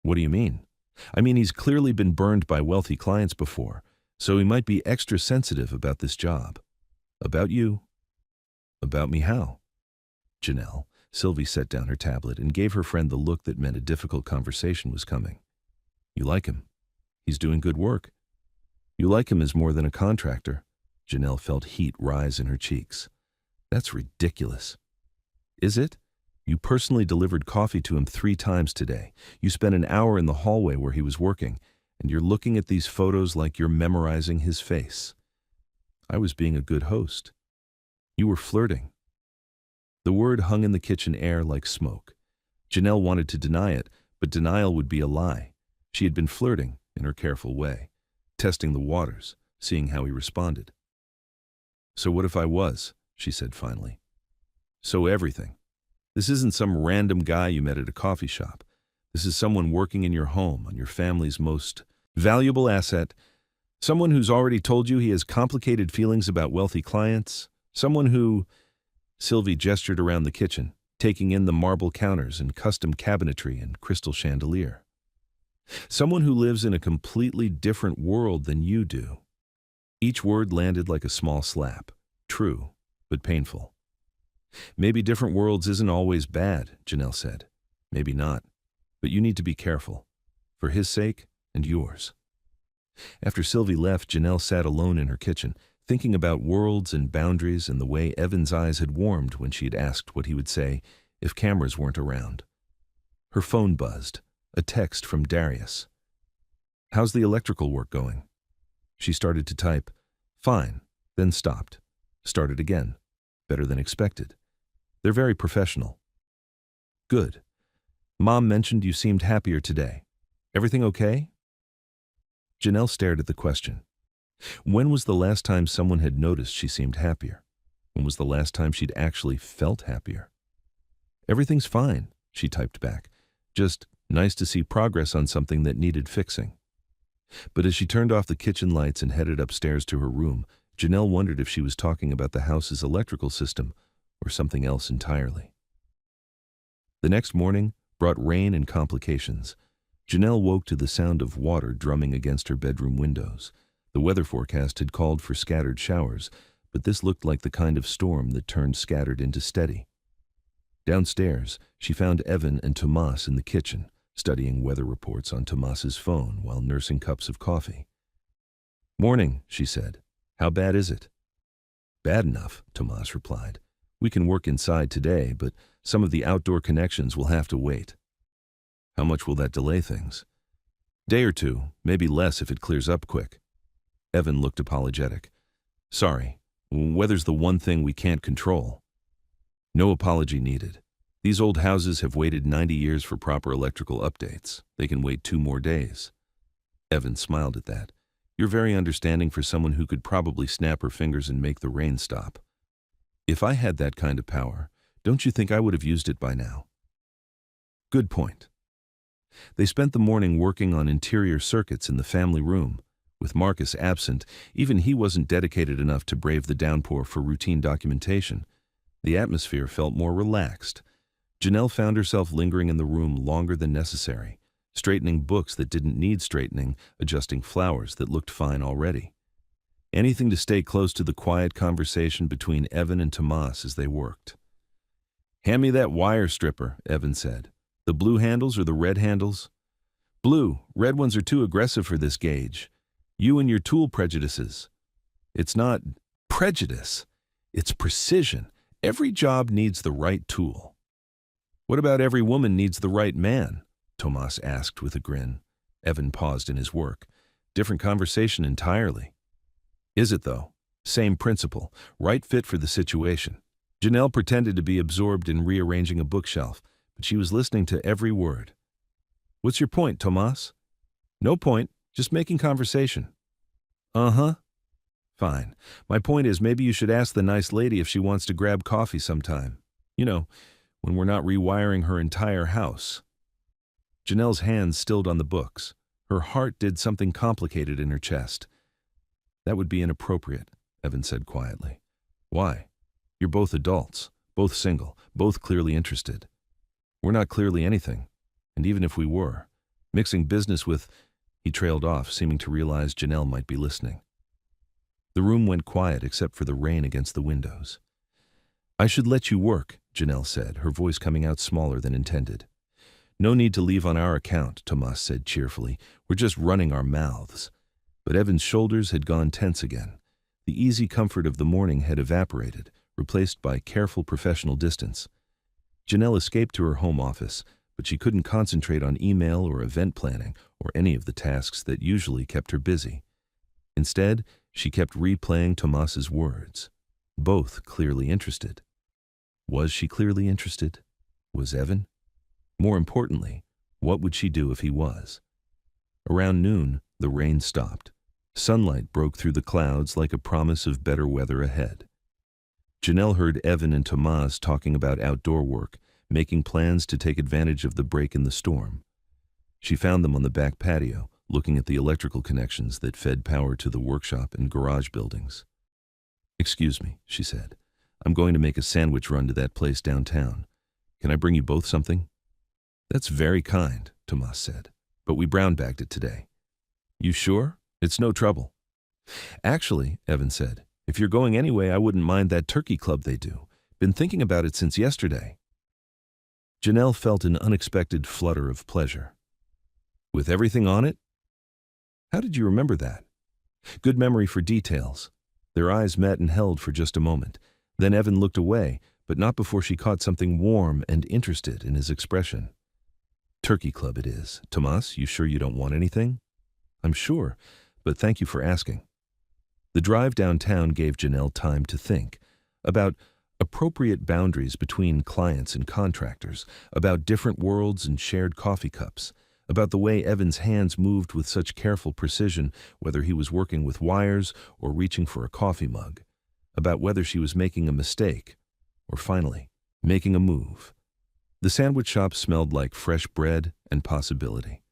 What do you mean? I mean, he's clearly been burned by wealthy clients before, so he might be extra sensitive about this job. About you? About me how? Janelle. Sylvie set down her tablet and gave her friend the look that meant a difficult conversation was coming. You like him. He's doing good work. You like him as more than a contractor. Janelle felt heat rise in her cheeks. That's ridiculous. Is it? You personally delivered coffee to him 3 times today. You spent an hour in the hallway where he was working, and you're looking at these photos like you're memorizing his face. I was being a good host. You were flirting. The word hung in the kitchen air like smoke. Janelle wanted to deny it, but denial would be a lie. She had been flirting, in her careful way, testing the waters, seeing how he responded. So what if I was? She said finally. So everything. This isn't some random guy you met at a coffee shop. This is someone working in your home on your family's most valuable asset, someone who's already told you he has complicated feelings about wealthy clients, someone who... Sylvie gestured around the kitchen, taking in the marble counters and custom cabinetry and crystal chandelier. Someone who lives in a completely different world than you do. Each word landed like a small slap, true, but painful. Maybe different worlds isn't always bad, Janelle said. Maybe not, but you need to be careful, for his sake and yours. After Sylvie left, Janelle sat alone in her kitchen, thinking about worlds and boundaries and the way Evan's eyes had warmed when she had asked what he would say if cameras weren't around. Her phone buzzed, a text from Darius. How's the electrical work going? She started to type, fine, then stopped. Started again, better than expected. They're very professional. Good. Mom mentioned you seemed happier today. Everything okay? Janelle stared at the question. When was the last time someone had noticed she seemed happier? When was the last time she'd actually felt happier? Everything's fine, she typed back. Just nice to see progress on something that needed fixing. But as she turned off the kitchen lights and headed upstairs to her room, Janelle wondered if she was talking about the house's electrical system or something else entirely. The next morning brought rain and complications. Janelle woke to the sound of water drumming against her bedroom windows. The weather forecast had called for scattered showers, but this looked like the kind of storm that turned scattered into steady. Downstairs, she found Evan and Tomas in the kitchen, studying weather reports on Tomas's phone while nursing cups of coffee. Morning, she said. How bad is it? Bad enough, Tomas replied. We can work inside today, but some of the outdoor connections will have to wait. How much will that delay things? Day or 2, maybe less if it clears up quick. Evan looked apologetic. Sorry, weather's the one thing we can't control. No apology needed. These old houses have waited 90 years for proper electrical updates. They can wait 2 more days. Evan smiled at that. You're very understanding for someone who could probably snap her fingers and make the rain stop. If I had that kind of power, don't you think I would have used it by now? Good point. They spent the morning working on interior circuits in the family room. With Marcus absent, even he wasn't dedicated enough to brave the downpour for routine documentation. The atmosphere felt more relaxed. Janelle found herself lingering in the room longer than necessary, straightening books that didn't need straightening, adjusting flowers that looked fine already. Anything to stay close to the quiet conversation between Evan and Tomas as they worked. Hand me that wire stripper, Evan said. The blue handles or the red handles? Blue. Red ones are too aggressive for this gauge. You and your tool prejudices. It's not prejudice. It's precision. Every job needs the right tool. What about every woman needs the right man? Tomas asked with a grin. Evan paused in his work. Different conversation entirely. Is it though? Same principle. Right fit for the situation. Janelle pretended to be absorbed in rearranging a bookshelf, but she was listening to every word. What's your point, Tomas? No point. Just making conversation. Uh-huh. Fine. My point is, maybe you should ask the nice lady if she wants to grab coffee sometime. You know, when we're not rewiring her entire house. Janelle's hands stilled on the books. Her heart did something complicated in her chest. That would be inappropriate, Evan said quietly. Why? You're both adults, both single, both clearly interested. We're not clearly anything, and even if we were, mixing business with... He trailed off, seeming to realize Janelle might be listening. The room went quiet except for the rain against the windows. I should let you work, Janelle said, her voice coming out smaller than intended. No need to leave on our account, Tomas said cheerfully. We're just running our mouths. But Evan's shoulders had gone tense again. The easy comfort of the morning had evaporated, replaced by careful professional distance. Janelle escaped to her home office, but she couldn't concentrate on email or event planning or any of the tasks that usually kept her busy. Instead, she kept replaying Tomas's words, both clearly interested. Was she clearly interested? Was Evan? More importantly, what would she do if he was? Around noon, the rain stopped. Sunlight broke through the clouds like a promise of better weather ahead. Janelle heard Evan and Tomas talking about outdoor work, making plans to take advantage of the break in the storm. She found them on the back patio, looking at the electrical connections that fed power to the workshop and garage buildings. Excuse me, she said. I'm going to make a sandwich run to that place downtown. Can I bring you both something? That's very kind, Tomas said, but we brown-bagged it today. You sure? It's no trouble. Actually, Evan said, if you're going anyway, I wouldn't mind that turkey club they do. Been thinking about it since yesterday. Janelle felt an unexpected flutter of pleasure. With everything on it? How did you remember that? Good memory for details. Their eyes met and held for just a moment. Then Evan looked away, but not before she caught something warm and interested in his expression. Turkey club it is. Tomas, you sure you don't want anything? I'm sure, but thank you for asking. The drive downtown gave Janelle time to think about appropriate boundaries between clients and contractors, about different worlds and shared coffee cups, about the way Evan's hands moved with such careful precision, whether he was working with wires or reaching for a coffee mug, about whether she was making a mistake, or finally, making a move. The sandwich shop smelled like fresh bread and possibility.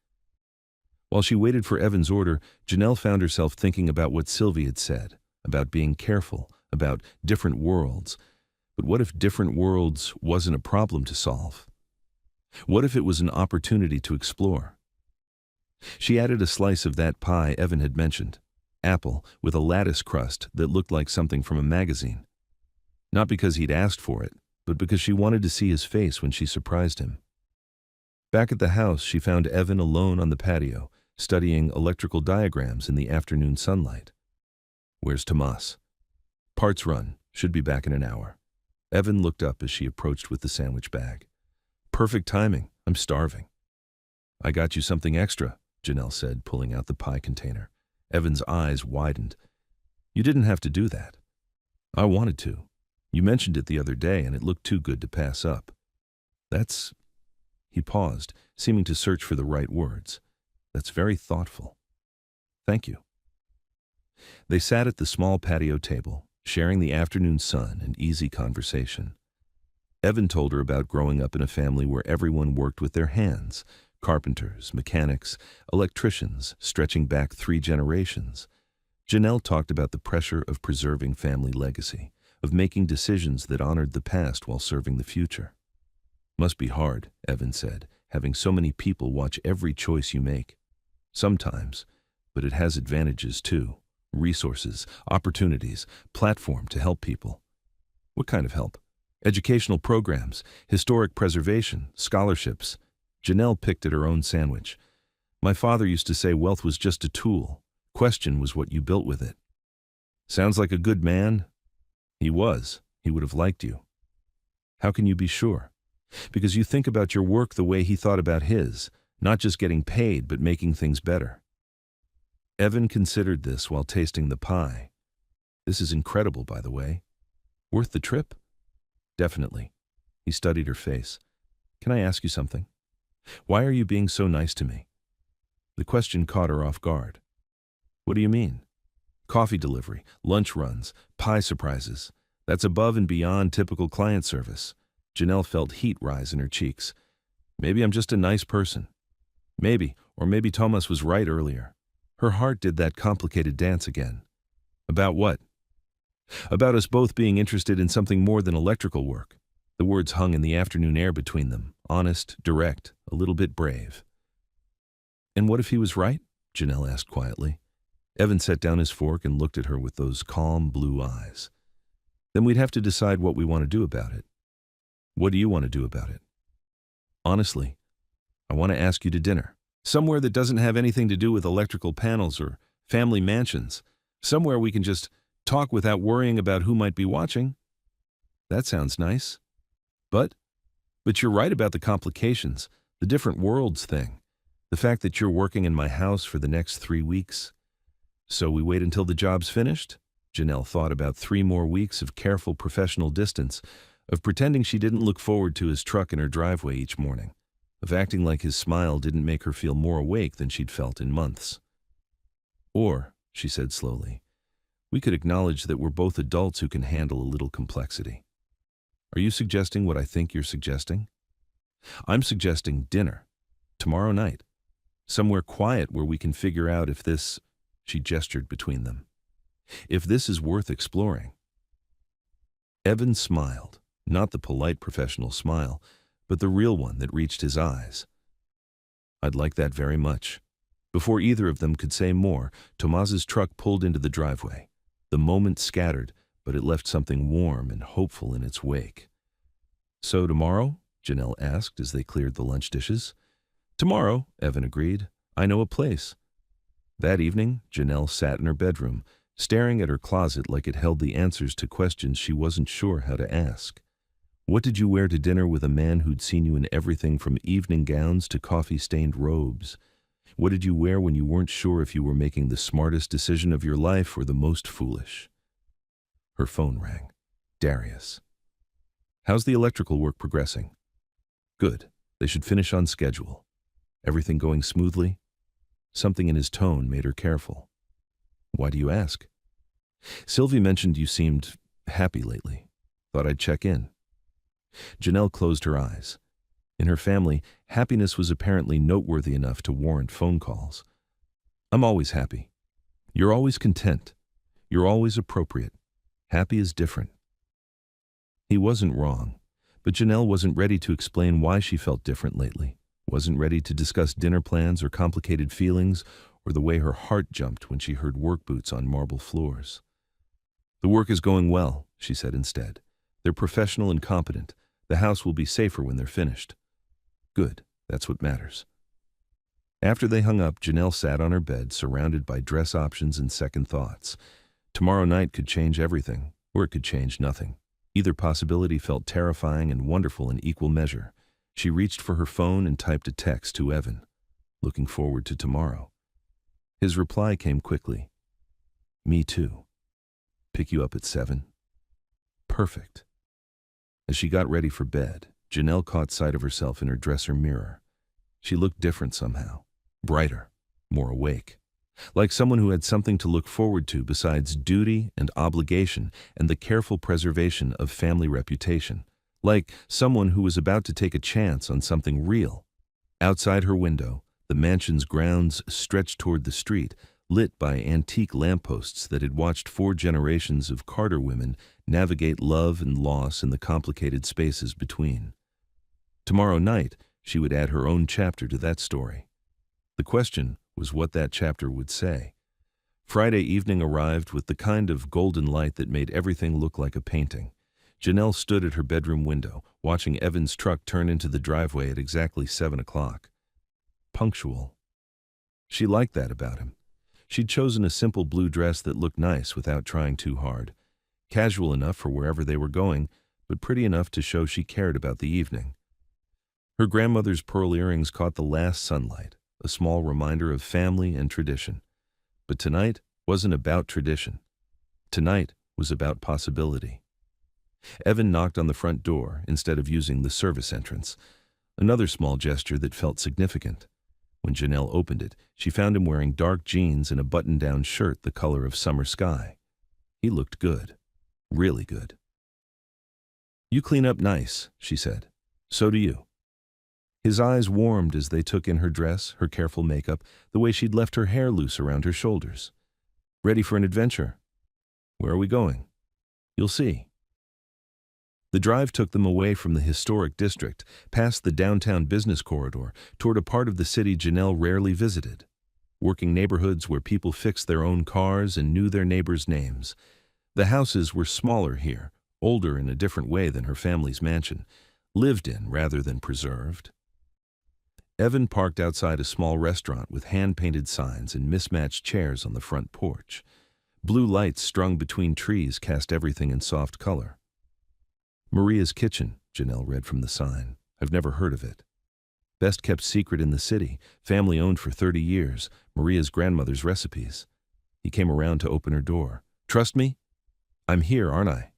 While she waited for Evan's order, Janelle found herself thinking about what Sylvie had said, about being careful, about different worlds. But what if different worlds wasn't a problem to solve? What if it was an opportunity to explore? She added a slice of that pie Evan had mentioned, apple with a lattice crust that looked like something from a magazine. Not because he'd asked for it, but because she wanted to see his face when she surprised him. Back at the house, she found Evan alone on the patio, studying electrical diagrams in the afternoon sunlight. Where's Tomas? Parts run, should be back in an hour. Evan looked up as she approached with the sandwich bag. Perfect timing, I'm starving. I got you something extra, Janelle said, pulling out the pie container. Evan's eyes widened. You didn't have to do that. I wanted to. You mentioned it the other day and it looked too good to pass up. That's... He paused, seeming to search for the right words. That's very thoughtful. Thank you. They sat at the small patio table, sharing the afternoon sun and easy conversation. Evan told her about growing up in a family where everyone worked with their hands, carpenters, mechanics, electricians, stretching back 3 generations. Janelle talked about the pressure of preserving family legacy, of making decisions that honored the past while serving the future. Must be hard, Evan said, having so many people watch every choice you make. Sometimes, but it has advantages too. Resources, opportunities, platform to help people. What kind of help? Educational programs, historic preservation, scholarships. Janelle picked at her own sandwich. My father used to say wealth was just a tool. Question was what you built with it. Sounds like a good man. He was. He would have liked you. How can you be sure? Because you think about your work the way he thought about his, not just getting paid, but making things better. Evan considered this while tasting the pie. This is incredible, by the way. Worth the trip? Definitely. He studied her face. Can I ask you something? Why are you being so nice to me? The question caught her off guard. What do you mean? Coffee delivery, lunch runs, pie surprises. That's above and beyond typical client service. Janelle felt heat rise in her cheeks. Maybe I'm just a nice person. Maybe, or maybe Thomas was right earlier. Her heart did that complicated dance again. About what? About us both being interested in something more than electrical work. The words hung in the afternoon air between them, honest, direct, a little bit brave. And what if he was right? Janelle asked quietly. Evan set down his fork and looked at her with those calm blue eyes. Then we'd have to decide what we want to do about it. What do you want to do about it? Honestly, I want to ask you to dinner. Somewhere that doesn't have anything to do with electrical panels or family mansions. Somewhere we can just talk without worrying about who might be watching. That sounds nice. But you're right about the complications, the different worlds thing. The fact that you're working in my house for the next 3 weeks. So we wait until the job's finished? Janelle thought about 3 more weeks of careful professional distance, of pretending she didn't look forward to his truck in her driveway each morning, of acting like his smile didn't make her feel more awake than she'd felt in months. Or, she said slowly, we could acknowledge that we're both adults who can handle a little complexity. Are you suggesting what I think you're suggesting? I'm suggesting dinner, tomorrow night, somewhere quiet where we can figure out if this, she gestured between them, if this is worth exploring. Evan smiled, not the polite professional smile, but the real one that reached his eyes. I'd like that very much. Before either of them could say more, Tomas's truck pulled into the driveway. The moment scattered, but it left something warm and hopeful in its wake. So tomorrow? Janelle asked as they cleared the lunch dishes. Tomorrow, Evan agreed. I know a place. That evening, Janelle sat in her bedroom, staring at her closet like it held the answers to questions she wasn't sure how to ask. What did you wear to dinner with a man who'd seen you in everything from evening gowns to coffee-stained robes? What did you wear when you weren't sure if you were making the smartest decision of your life or the most foolish? Her phone rang. Darius. How's the electrical work progressing? Good. They should finish on schedule. Everything going smoothly? Something in his tone made her careful. Why do you ask? Sylvie mentioned you seemed happy lately. Thought I'd check in. Janelle closed her eyes. In her family, happiness was apparently noteworthy enough to warrant phone calls. I'm always happy. You're always content. You're always appropriate. Happy is different. He wasn't wrong, but Janelle wasn't ready to explain why she felt different lately, wasn't ready to discuss dinner plans or complicated feelings or the way her heart jumped when she heard work boots on marble floors. The work is going well, she said instead. They're professional and competent. The house will be safer when they're finished. Good, that's what matters. After they hung up, Janelle sat on her bed, surrounded by dress options and second thoughts. Tomorrow night could change everything, or it could change nothing. Either possibility felt terrifying and wonderful in equal measure. She reached for her phone and typed a text to Evan, looking forward to tomorrow. His reply came quickly. Me too. Pick you up at 7. Perfect. As she got ready for bed, Janelle caught sight of herself in her dresser mirror. She looked different somehow, brighter, more awake, like someone who had something to look forward to besides duty and obligation and the careful preservation of family reputation, like someone who was about to take a chance on something real. Outside her window, the mansion's grounds stretched toward the street, lit by antique lampposts that had watched 4 generations of Carter women navigate love and loss in the complicated spaces between. Tomorrow night, she would add her own chapter to that story. The question was what that chapter would say. Friday evening arrived with the kind of golden light that made everything look like a painting. Janelle stood at her bedroom window, watching Evan's truck turn into the driveway at exactly 7 o'clock. Punctual. She liked that about him. She'd chosen a simple blue dress that looked nice without trying too hard. Casual enough for wherever they were going, but pretty enough to show she cared about the evening. Her grandmother's pearl earrings caught the last sunlight, a small reminder of family and tradition. But tonight wasn't about tradition. Tonight was about possibility. Evan knocked on the front door instead of using the service entrance, another small gesture that felt significant. When Janelle opened it, she found him wearing dark jeans and a button-down shirt the color of summer sky. He looked good. Really good. "You clean up nice," she said. "So do you." His eyes warmed as they took in her dress, her careful makeup, the way she'd left her hair loose around her shoulders. "Ready for an adventure?" "Where are we going?" "You'll see." The drive took them away from the historic district, past the downtown business corridor, toward a part of the city Janelle rarely visited. Working neighborhoods where people fixed their own cars and knew their neighbors' names. The houses were smaller here, older in a different way than her family's mansion, lived in rather than preserved. Evan parked outside a small restaurant with hand-painted signs and mismatched chairs on the front porch. Blue lights strung between trees cast everything in soft color. "Maria's Kitchen," Janelle read from the sign. "I've never heard of it." "Best kept secret in the city, family owned for 30 years, Maria's grandmother's recipes." He came around to open her door. "Trust me? I'm here, aren't I?"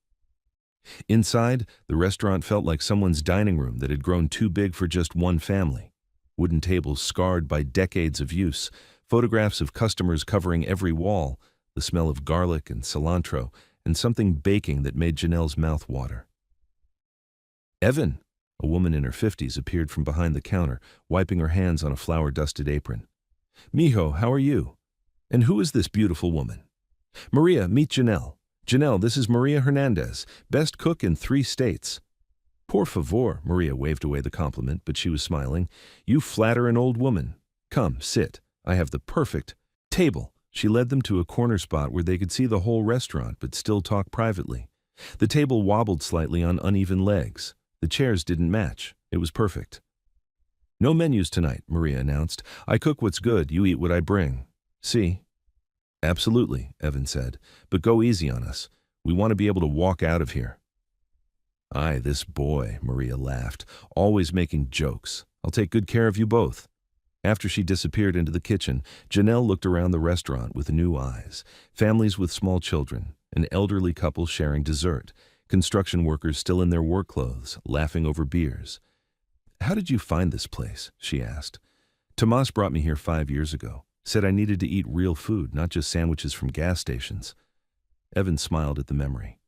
Inside, the restaurant felt like someone's dining room that had grown too big for just one family. Wooden tables scarred by decades of use, photographs of customers covering every wall, the smell of garlic and cilantro, and something baking that made Janelle's mouth water. "Evan," a woman in her 50s, appeared from behind the counter, wiping her hands on a flour-dusted apron. "Mijo, how are you? And who is this beautiful woman?" "Maria, meet Janelle. Janelle, this is Maria Hernandez, best cook in 3 states. "Por favor," Maria waved away the compliment, but she was smiling. "You flatter an old woman. Come, sit. I have the perfect table." She led them to a corner spot where they could see the whole restaurant but still talk privately. The table wobbled slightly on uneven legs. The chairs didn't match. It was perfect. "No menus tonight," Maria announced. "I cook what's good, you eat what I bring. See?" "Absolutely," Evan said, "but go easy on us. We want to be able to walk out of here." "Aye, this boy," Maria laughed, "always making jokes. I'll take good care of you both." After she disappeared into the kitchen, Janelle looked around the restaurant with new eyes. Families with small children, an elderly couple sharing dessert, construction workers still in their work clothes, laughing over beers. "How did you find this place?" she asked. "Tomas brought me here 5 years ago. Said I needed to eat real food, not just sandwiches from gas stations." Evan smiled at the memory.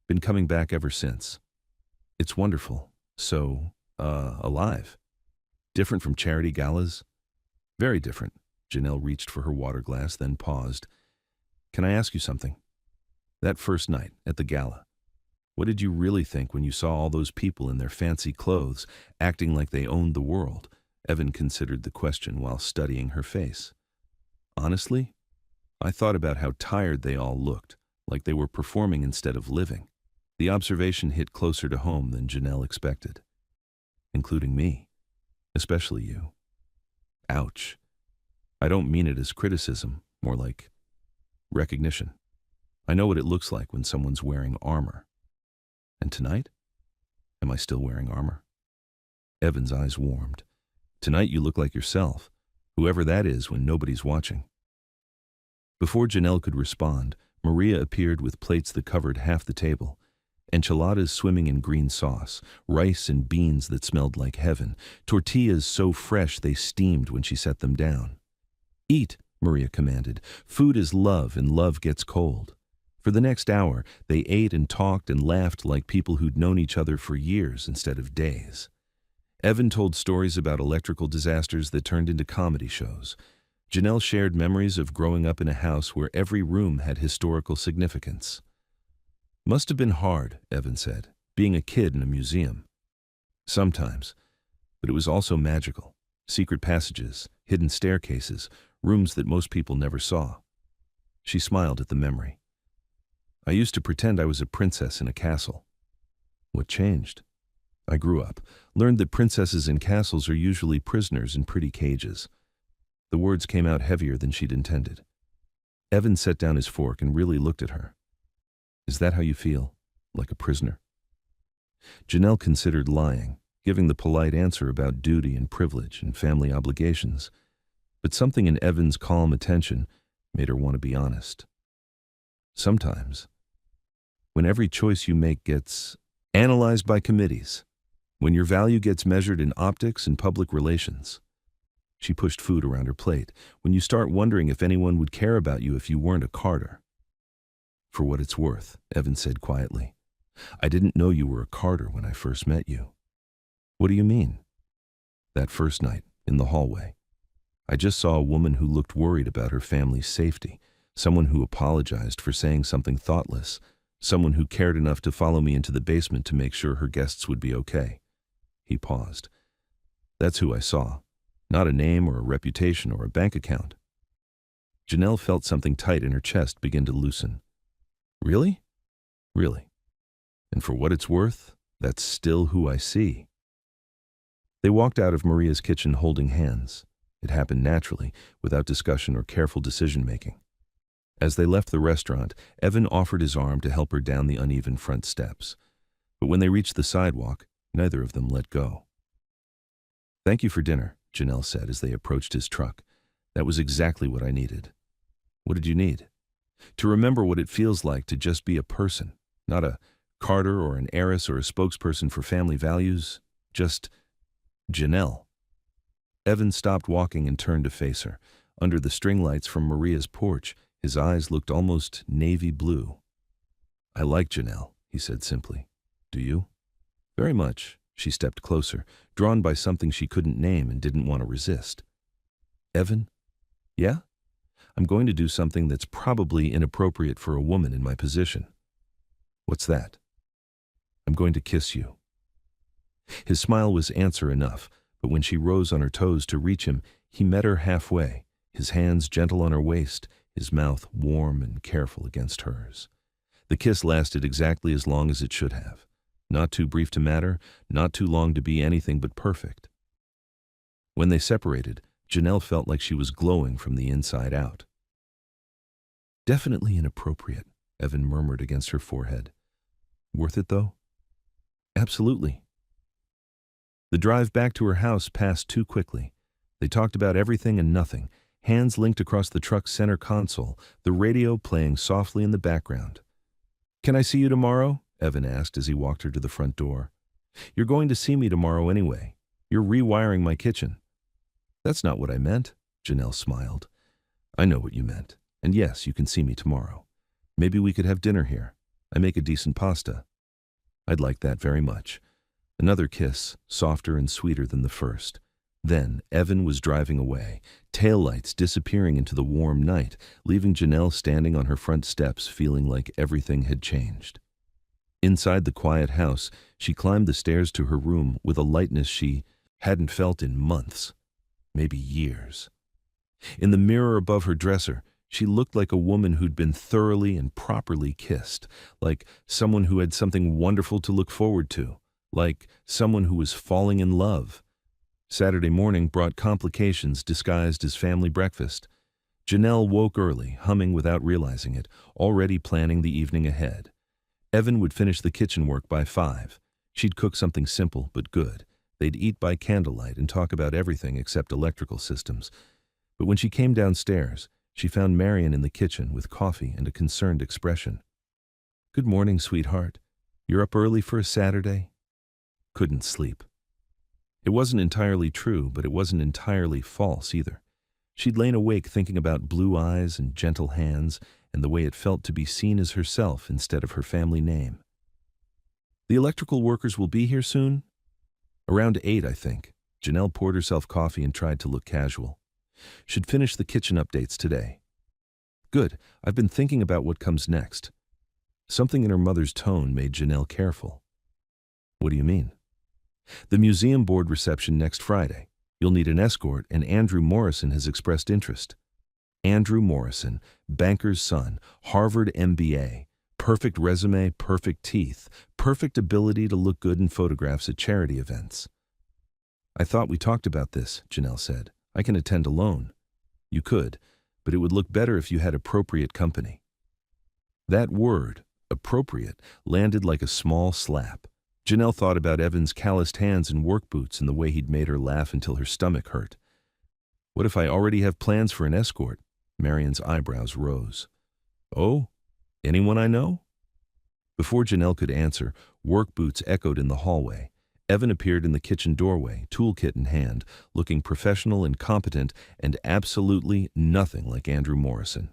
"Been coming back ever since." "It's wonderful. So, alive. Different from charity galas?" "Very different." Janelle reached for her water glass, then paused. "Can I ask you something? That first night, at the gala, what did you really think when you saw all those people in their fancy clothes, acting like they owned the world?" Evan considered the question while studying her face. "Honestly, I thought about how tired they all looked, like they were performing instead of living." The observation hit closer to home than Janelle expected. "Including me. Especially you." Ouch. "I don't mean it as criticism, more like recognition. I know what it looks like when someone's wearing armor. And tonight? Am I still wearing armor?" Evan's eyes warmed. "Tonight you look like yourself, whoever that is when nobody's watching." Before Janelle could respond, Maria appeared with plates that covered half the table. Enchiladas swimming in green sauce, rice and beans that smelled like heaven, tortillas so fresh they steamed when she set them down. "Eat," Maria commanded. "Food is love, and love gets cold." For the next hour, they ate and talked and laughed like people who'd known each other for years instead of days. Evan told stories about electrical disasters that turned into comedy shows. Janelle shared memories of growing up in a house where every room had historical significance. "Must have been hard," Evan said, "being a kid in a museum." "Sometimes, but it was also magical. Secret passages, hidden staircases, rooms that most people never saw." She smiled at the memory. "I used to pretend I was a princess in a castle." "What changed?" "I grew up, learned that princesses in castles are usually prisoners in pretty cages." The words came out heavier than she'd intended. Evan set down his fork and really looked at her. "Is that how you feel? Like a prisoner?" Janelle considered lying, giving the polite answer about duty and privilege and family obligations. But something in Evan's calm attention made her want to be honest. "Sometimes, when every choice you make gets analyzed by committees, when your value gets measured in optics and public relations." She pushed food around her plate. When you start wondering if anyone would care about you if you weren't a Carter. For what it's worth, Evan said quietly. I didn't know you were a Carter when I first met you. What do you mean? That first night, in the hallway. I just saw a woman who looked worried about her family's safety, someone who apologized for saying something thoughtless, someone who cared enough to follow me into the basement to make sure her guests would be okay. He paused. That's who I saw, not a name or a reputation or a bank account. Janelle felt something tight in her chest begin to loosen. Really? Really. And for what it's worth, that's still who I see. They walked out of Maria's kitchen holding hands. It happened naturally, without discussion or careful decision-making. As they left the restaurant, Evan offered his arm to help her down the uneven front steps. But when they reached the sidewalk, neither of them let go. Thank you for dinner, Janelle said as they approached his truck. That was exactly what I needed. What did you need? To remember what it feels like to just be a person, not a Carter or an heiress or a spokesperson for family values, just Janelle. Evan stopped walking and turned to face her. Under the string lights from Maria's porch, his eyes looked almost navy blue. I like Janelle, he said simply. Do you? Very much. She stepped closer, drawn by something she couldn't name and didn't want to resist. Evan? Yeah? I'm going to do something that's probably inappropriate for a woman in my position. What's that? I'm going to kiss you. His smile was answer enough, but when she rose on her toes to reach him, he met her halfway, his hands gentle on her waist, his mouth warm and careful against hers. The kiss lasted exactly as long as it should have. Not too brief to matter, not too long to be anything but perfect. When they separated, Janelle felt like she was glowing from the inside out. Definitely inappropriate, Evan murmured against her forehead. Worth it, though? Absolutely. The drive back to her house passed too quickly. They talked about everything and nothing, hands linked across the truck's center console, the radio playing softly in the background. Can I see you tomorrow? Evan asked as he walked her to the front door. You're going to see me tomorrow anyway. You're rewiring my kitchen. That's not what I meant, Janelle smiled. I know what you meant. And yes, you can see me tomorrow. Maybe we could have dinner here. I make a decent pasta. I'd like that very much. Another kiss, softer and sweeter than the first. Then Evan was driving away, taillights disappearing into the warm night, leaving Janelle standing on her front steps feeling like everything had changed. Inside the quiet house, she climbed the stairs to her room with a lightness she hadn't felt in months, maybe years. In the mirror above her dresser, she looked like a woman who'd been thoroughly and properly kissed, like someone who had something wonderful to look forward to, like someone who was falling in love. Saturday morning brought complications disguised as family breakfast. Janelle woke early, humming without realizing it, already planning the evening ahead. Evan would finish the kitchen work by 5. She'd cook something simple but good. They'd eat by candlelight and talk about everything except electrical systems. But when she came downstairs, she found Marion in the kitchen with coffee and a concerned expression. Good morning, sweetheart. You're up early for a Saturday? Couldn't sleep. It wasn't entirely true, but it wasn't entirely false either. She'd lain awake thinking about blue eyes and gentle hands and the way it felt to be seen as herself instead of her family name. The electrical workers will be here soon? Around 8, I think. Janelle poured herself coffee and tried to look casual. Should finish the kitchen updates today. Good. I've been thinking about what comes next. Something in her mother's tone made Janelle careful. What do you mean? The museum board reception next Friday. You'll need an escort, and Andrew Morrison has expressed interest. Andrew Morrison, banker's son, Harvard MBA, perfect resume, perfect teeth, perfect ability to look good in photographs at charity events. I thought we talked about this, Janelle said. I can attend alone. You could, but it would look better if you had appropriate company. That word, appropriate, landed like a small slap. Janelle thought about Evan's calloused hands and work boots and the way he'd made her laugh until her stomach hurt. What if I already have plans for an escort? Marion's eyebrows rose. Oh, anyone I know? Before Janelle could answer, work boots echoed in the hallway. Evan appeared in the kitchen doorway, toolkit in hand, looking professional and competent and absolutely nothing like Andrew Morrison.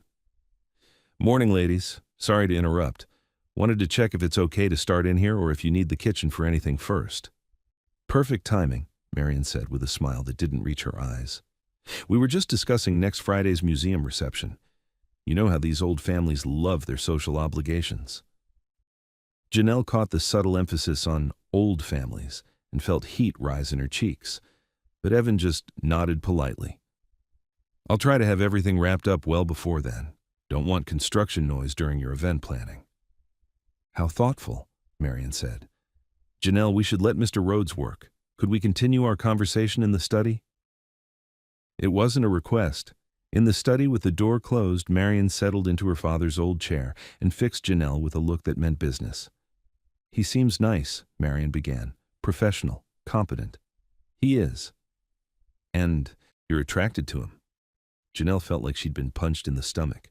"Morning, ladies. Sorry to interrupt. Wanted to check if it's okay to start in here or if you need the kitchen for anything first." "Perfect timing," Marion said with a smile that didn't reach her eyes. "We were just discussing next Friday's museum reception. You know how these old families love their social obligations." Janelle caught the subtle emphasis on old families and felt heat rise in her cheeks, but Evan just nodded politely. "I'll try to have everything wrapped up well before then. Don't want construction noise during your event planning." "How thoughtful," Marion said. "Janelle, we should let Mr. Rhodes work. Could we continue our conversation in the study?" It wasn't a request. In the study with the door closed, Marion settled into her father's old chair and fixed Janelle with a look that meant business. "He seems nice," Marion began. "Professional, competent. He is. And you're attracted to him." Janelle felt like she'd been punched in the stomach.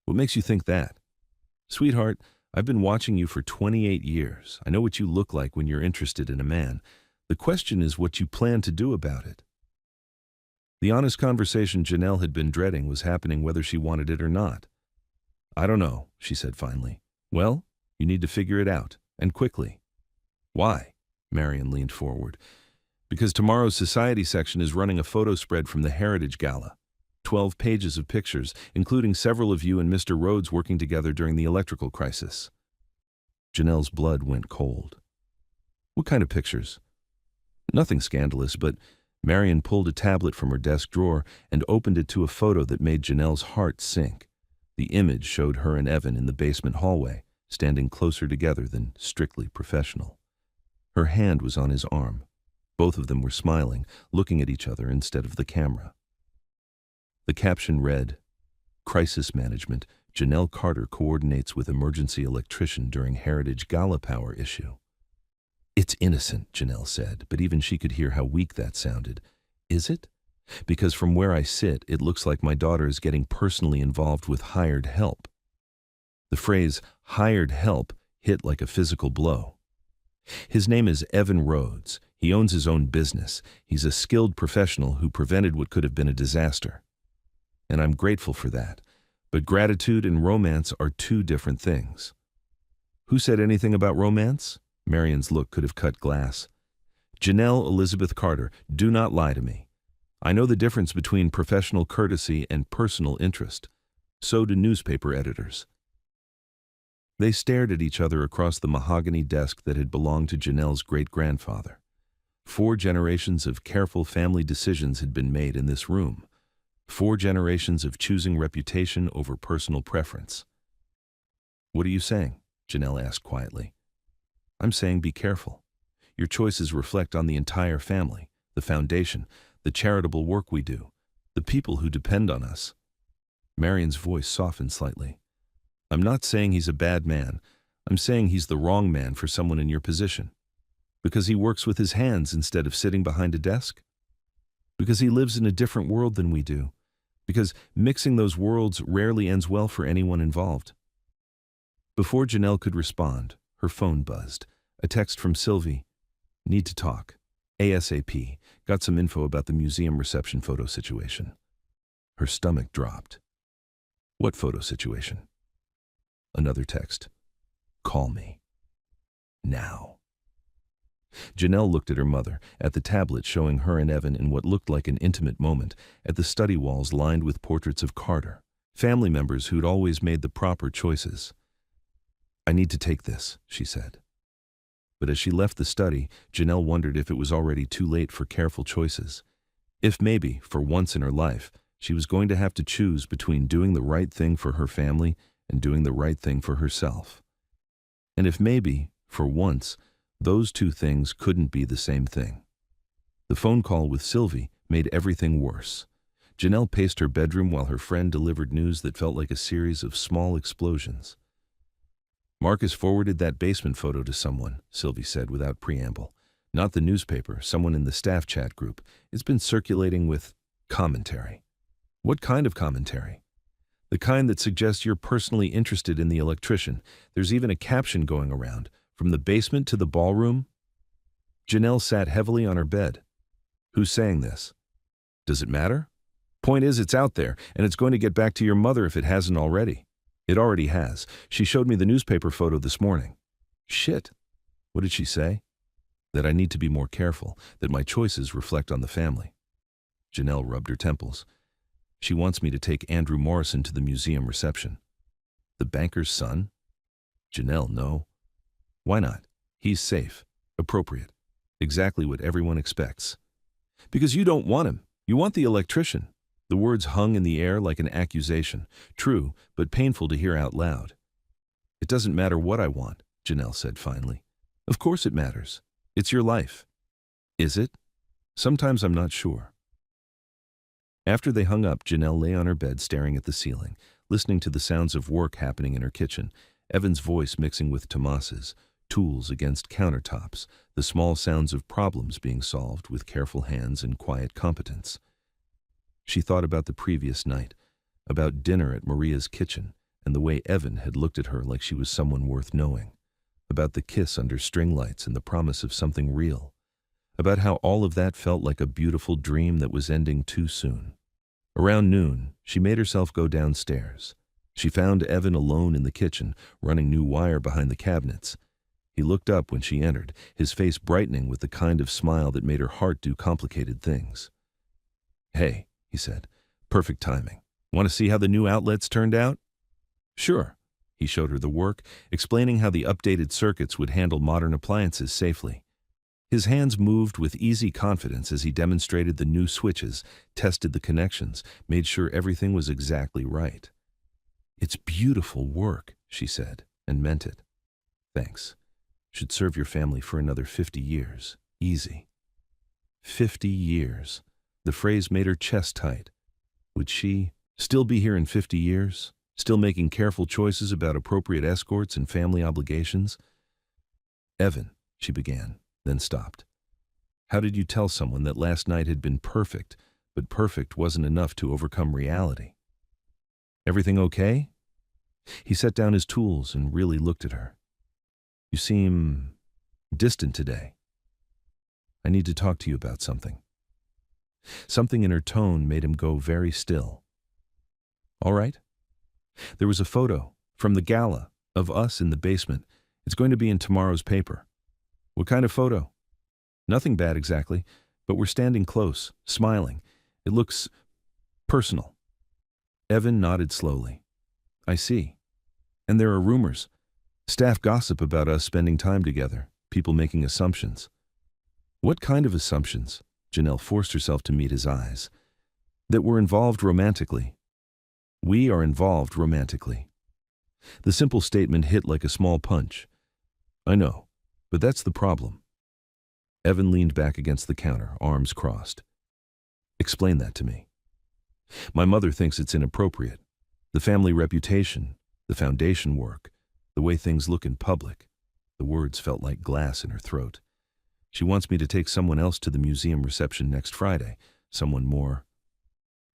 "What makes you think that?" "Sweetheart, I've been watching you for 28 years. I know what you look like when you're interested in a man. The question is what you plan to do about it." The honest conversation Janelle had been dreading was happening whether she wanted it or not. "I don't know," she said finally. "Well, you need to figure it out, and quickly." "Why?" Marion leaned forward. "Because tomorrow's society section is running a photo spread from the Heritage Gala. 12 pages of pictures, including several of you and Mr. Rhodes working together during the electrical crisis." Janelle's blood went cold. "What kind of pictures?" "Nothing scandalous, but..." Marion pulled a tablet from her desk drawer and opened it to a photo that made Janelle's heart sink. The image showed her and Evan in the basement hallway, standing closer together than strictly professional. Her hand was on his arm. Both of them were smiling, looking at each other instead of the camera. The caption read, "Crisis Management. Janelle Carter coordinates with emergency electrician during Heritage Gala Power issue." "It's innocent," Janelle said, but even she could hear how weak that sounded. "Is it? Because from where I sit, it looks like my daughter is getting personally involved with hired help." The phrase, hired help, hit like a physical blow. "His name is Evan Rhodes. He owns his own business. He's a skilled professional who prevented what could have been a disaster. And I'm grateful for that. But gratitude and romance are two different things." "Who said anything about romance?" Marion's look could have cut glass. "Janelle Elizabeth Carter, do not lie to me. I know the difference between professional courtesy and personal interest. So do newspaper editors." They stared at each other across the mahogany desk that had belonged to Janelle's great-grandfather. 4 generations of careful family decisions had been made in this room. 4 generations of choosing reputation over personal preference. "What are you saying?" Janelle asked quietly. "I'm saying be careful. Your choices reflect on the entire family, the foundation, the charitable work we do, the people who depend on us." Marion's voice softened slightly. "I'm not saying he's a bad man. I'm saying he's the wrong man for someone in your position. Because he works with his hands instead of sitting behind a desk. Because he lives in a different world than we do. Because mixing those worlds rarely ends well for anyone involved." Before Janelle could respond, her phone buzzed. A text from Sylvie. "Need to talk. ASAP. Got some info about the museum reception photo situation." Her stomach dropped. "What photo situation?" Another text. "Call me. Now." Janelle looked at her mother, at the tablet showing her and Evan in what looked like an intimate moment, at the study walls lined with portraits of Carter, family members who'd always made the proper choices. "I need to take this," she said. But as she left the study, Janelle wondered if it was already too late for careful choices. If maybe, for once in her life, she was going to have to choose between doing the right thing for her family and doing the right thing for herself. And if maybe, for once, those two things couldn't be the same thing. The phone call with Sylvie made everything worse. Janelle paced her bedroom while her friend delivered news that felt like a series of small explosions. "Marcus forwarded that basement photo to someone," Sylvie said without preamble. "Not the newspaper, someone in the staff chat group. It's been circulating with commentary." "What kind of commentary?" "The kind that suggests you're personally interested in the electrician. There's even a caption going around. From the basement to the ballroom." Janelle sat heavily on her bed. Who's saying this? Does it matter? Point is, it's out there, and it's going to get back to your mother if it hasn't already. It already has. She showed me the newspaper photo this morning. Shit. What did she say? That I need to be more careful, that my choices reflect on the family. Janelle rubbed her temples. She wants me to take Andrew Morrison to the museum reception. The banker's son? Janelle, no. Why not? He's safe, appropriate, exactly what everyone expects. Because you don't want him. You want the electrician. The words hung in the air like an accusation, true, but painful to hear out loud. It doesn't matter what I want, Janelle said finally. Of course it matters. It's your life. Is it? Sometimes I'm not sure. After they hung up, Janelle lay on her bed staring at the ceiling, listening to the sounds of work happening in her kitchen, Evan's voice mixing with Tomas's, tools against countertops, the small sounds of problems being solved with careful hands and quiet competence. She thought about the previous night, about dinner at Maria's kitchen, and the way Evan had looked at her like she was someone worth knowing, about the kiss under string lights and the promise of something real, about how all of that felt like a beautiful dream that was ending too soon. Around noon, she made herself go downstairs. She found Evan alone in the kitchen, running new wire behind the cabinets. He looked up when she entered, his face brightening with the kind of smile that made her heart do complicated things. Hey, he said, perfect timing. Want to see how the new outlets turned out? Sure. He showed her the work, explaining how the updated circuits would handle modern appliances safely. His hands moved with easy confidence as he demonstrated the new switches, tested the connections, made sure everything was exactly right. It's beautiful work, she said, and meant it. Thanks. Should serve your family for another 50 years. Easy. 50 years. The phrase made her chest tight. Would she still be here in 50 years? Still making careful choices about appropriate escorts and family obligations? Evan, she began, then stopped. How did you tell someone that last night had been perfect, but perfect wasn't enough to overcome reality? Everything okay? He set down his tools and really looked at her. You seem distant today. I need to talk to you about something. Something in her tone made him go very still. All right. There was a photo from the gala of us in the basement. It's going to be in tomorrow's paper. What kind of photo? Nothing bad exactly, but we're standing close, smiling. It looks personal. Evan nodded slowly. I see. And there are rumors. Staff gossip about us spending time together, people making assumptions. What kind of assumptions? Janelle forced herself to meet his eyes. That we're involved romantically. We are involved romantically. The simple statement hit like a small punch. I know, but that's the problem. Evan leaned back against the counter, arms crossed. Explain that to me. My mother thinks it's inappropriate. The family reputation, the foundation work, the way things look in public. The words felt like glass in her throat. She wants me to take someone else to the museum reception next Friday, someone more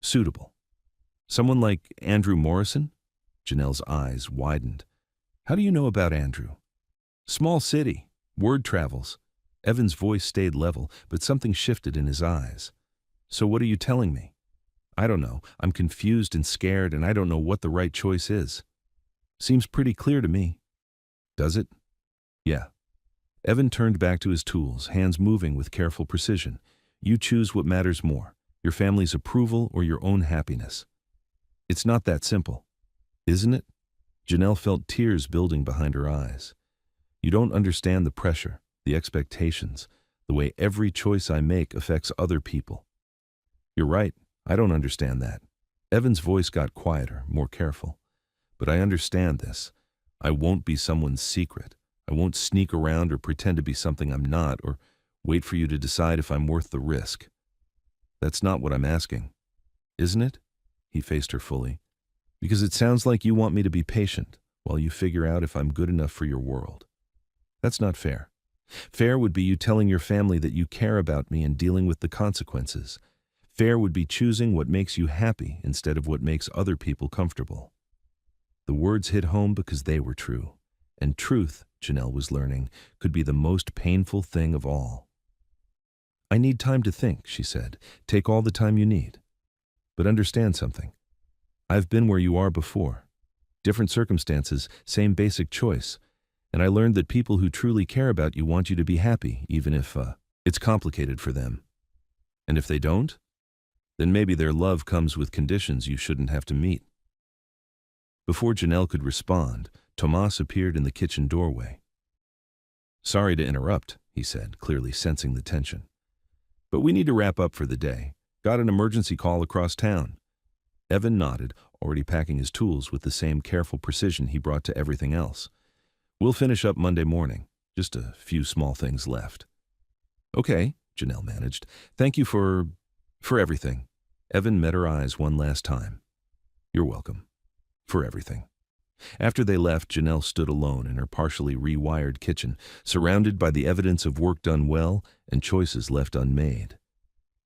suitable. Someone like Andrew Morrison? Janelle's eyes widened. How do you know about Andrew? Small city. Word travels. Evan's voice stayed level, but something shifted in his eyes. So what are you telling me? I don't know. I'm confused and scared, and I don't know what the right choice is. Seems pretty clear to me. Does it? Yeah. Evan turned back to his tools, hands moving with careful precision. You choose what matters more, your family's approval or your own happiness. It's not that simple, isn't it? Janelle felt tears building behind her eyes. You don't understand the pressure, the expectations, the way every choice I make affects other people. You're right, I don't understand that. Evan's voice got quieter, more careful. But I understand this. I won't be someone's secret. I won't sneak around or pretend to be something I'm not, or wait for you to decide if I'm worth the risk. That's not what I'm asking. Isn't it? He faced her fully. Because it sounds like you want me to be patient while you figure out if I'm good enough for your world. That's not fair. Fair would be you telling your family that you care about me and dealing with the consequences. Fair would be choosing what makes you happy instead of what makes other people comfortable. The words hit home because they were true. And truth, Janelle was learning, could be the most painful thing of all. "I need time to think," she said. "Take all the time you need. But understand something. I've been where you are before. Different circumstances, same basic choice. And I learned that people who truly care about you want you to be happy, even if it's complicated for them. And if they don't, then maybe their love comes with conditions you shouldn't have to meet." Before Janelle could respond, Tomas appeared in the kitchen doorway. "Sorry to interrupt," he said, clearly sensing the tension. "But we need to wrap up for the day. Got an emergency call across town." Evan nodded, already packing his tools with the same careful precision he brought to everything else. "We'll finish up Monday morning. Just a few small things left." "Okay," Janelle managed. "Thank you for everything." Evan met her eyes one last time. "You're welcome. For everything." After they left, Janelle stood alone in her partially rewired kitchen, surrounded by the evidence of work done well and choices left unmade.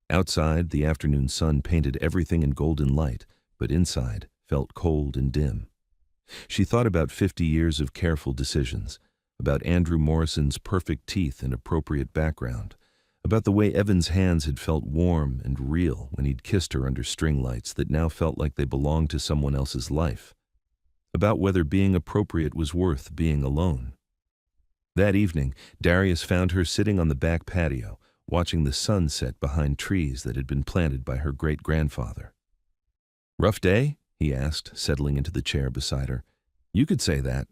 Outside, the afternoon sun painted everything in golden light, but inside felt cold and dim. She thought about 50 years of careful decisions, about Andrew Morrison's perfect teeth and appropriate background, about the way Evan's hands had felt warm and real when he'd kissed her under string lights that now felt like they belonged to someone else's life, about whether being appropriate was worth being alone. That evening, Darius found her sitting on the back patio, watching the sun set behind trees that had been planted by her great-grandfather. "Rough day?" he asked, settling into the chair beside her. "You could say that.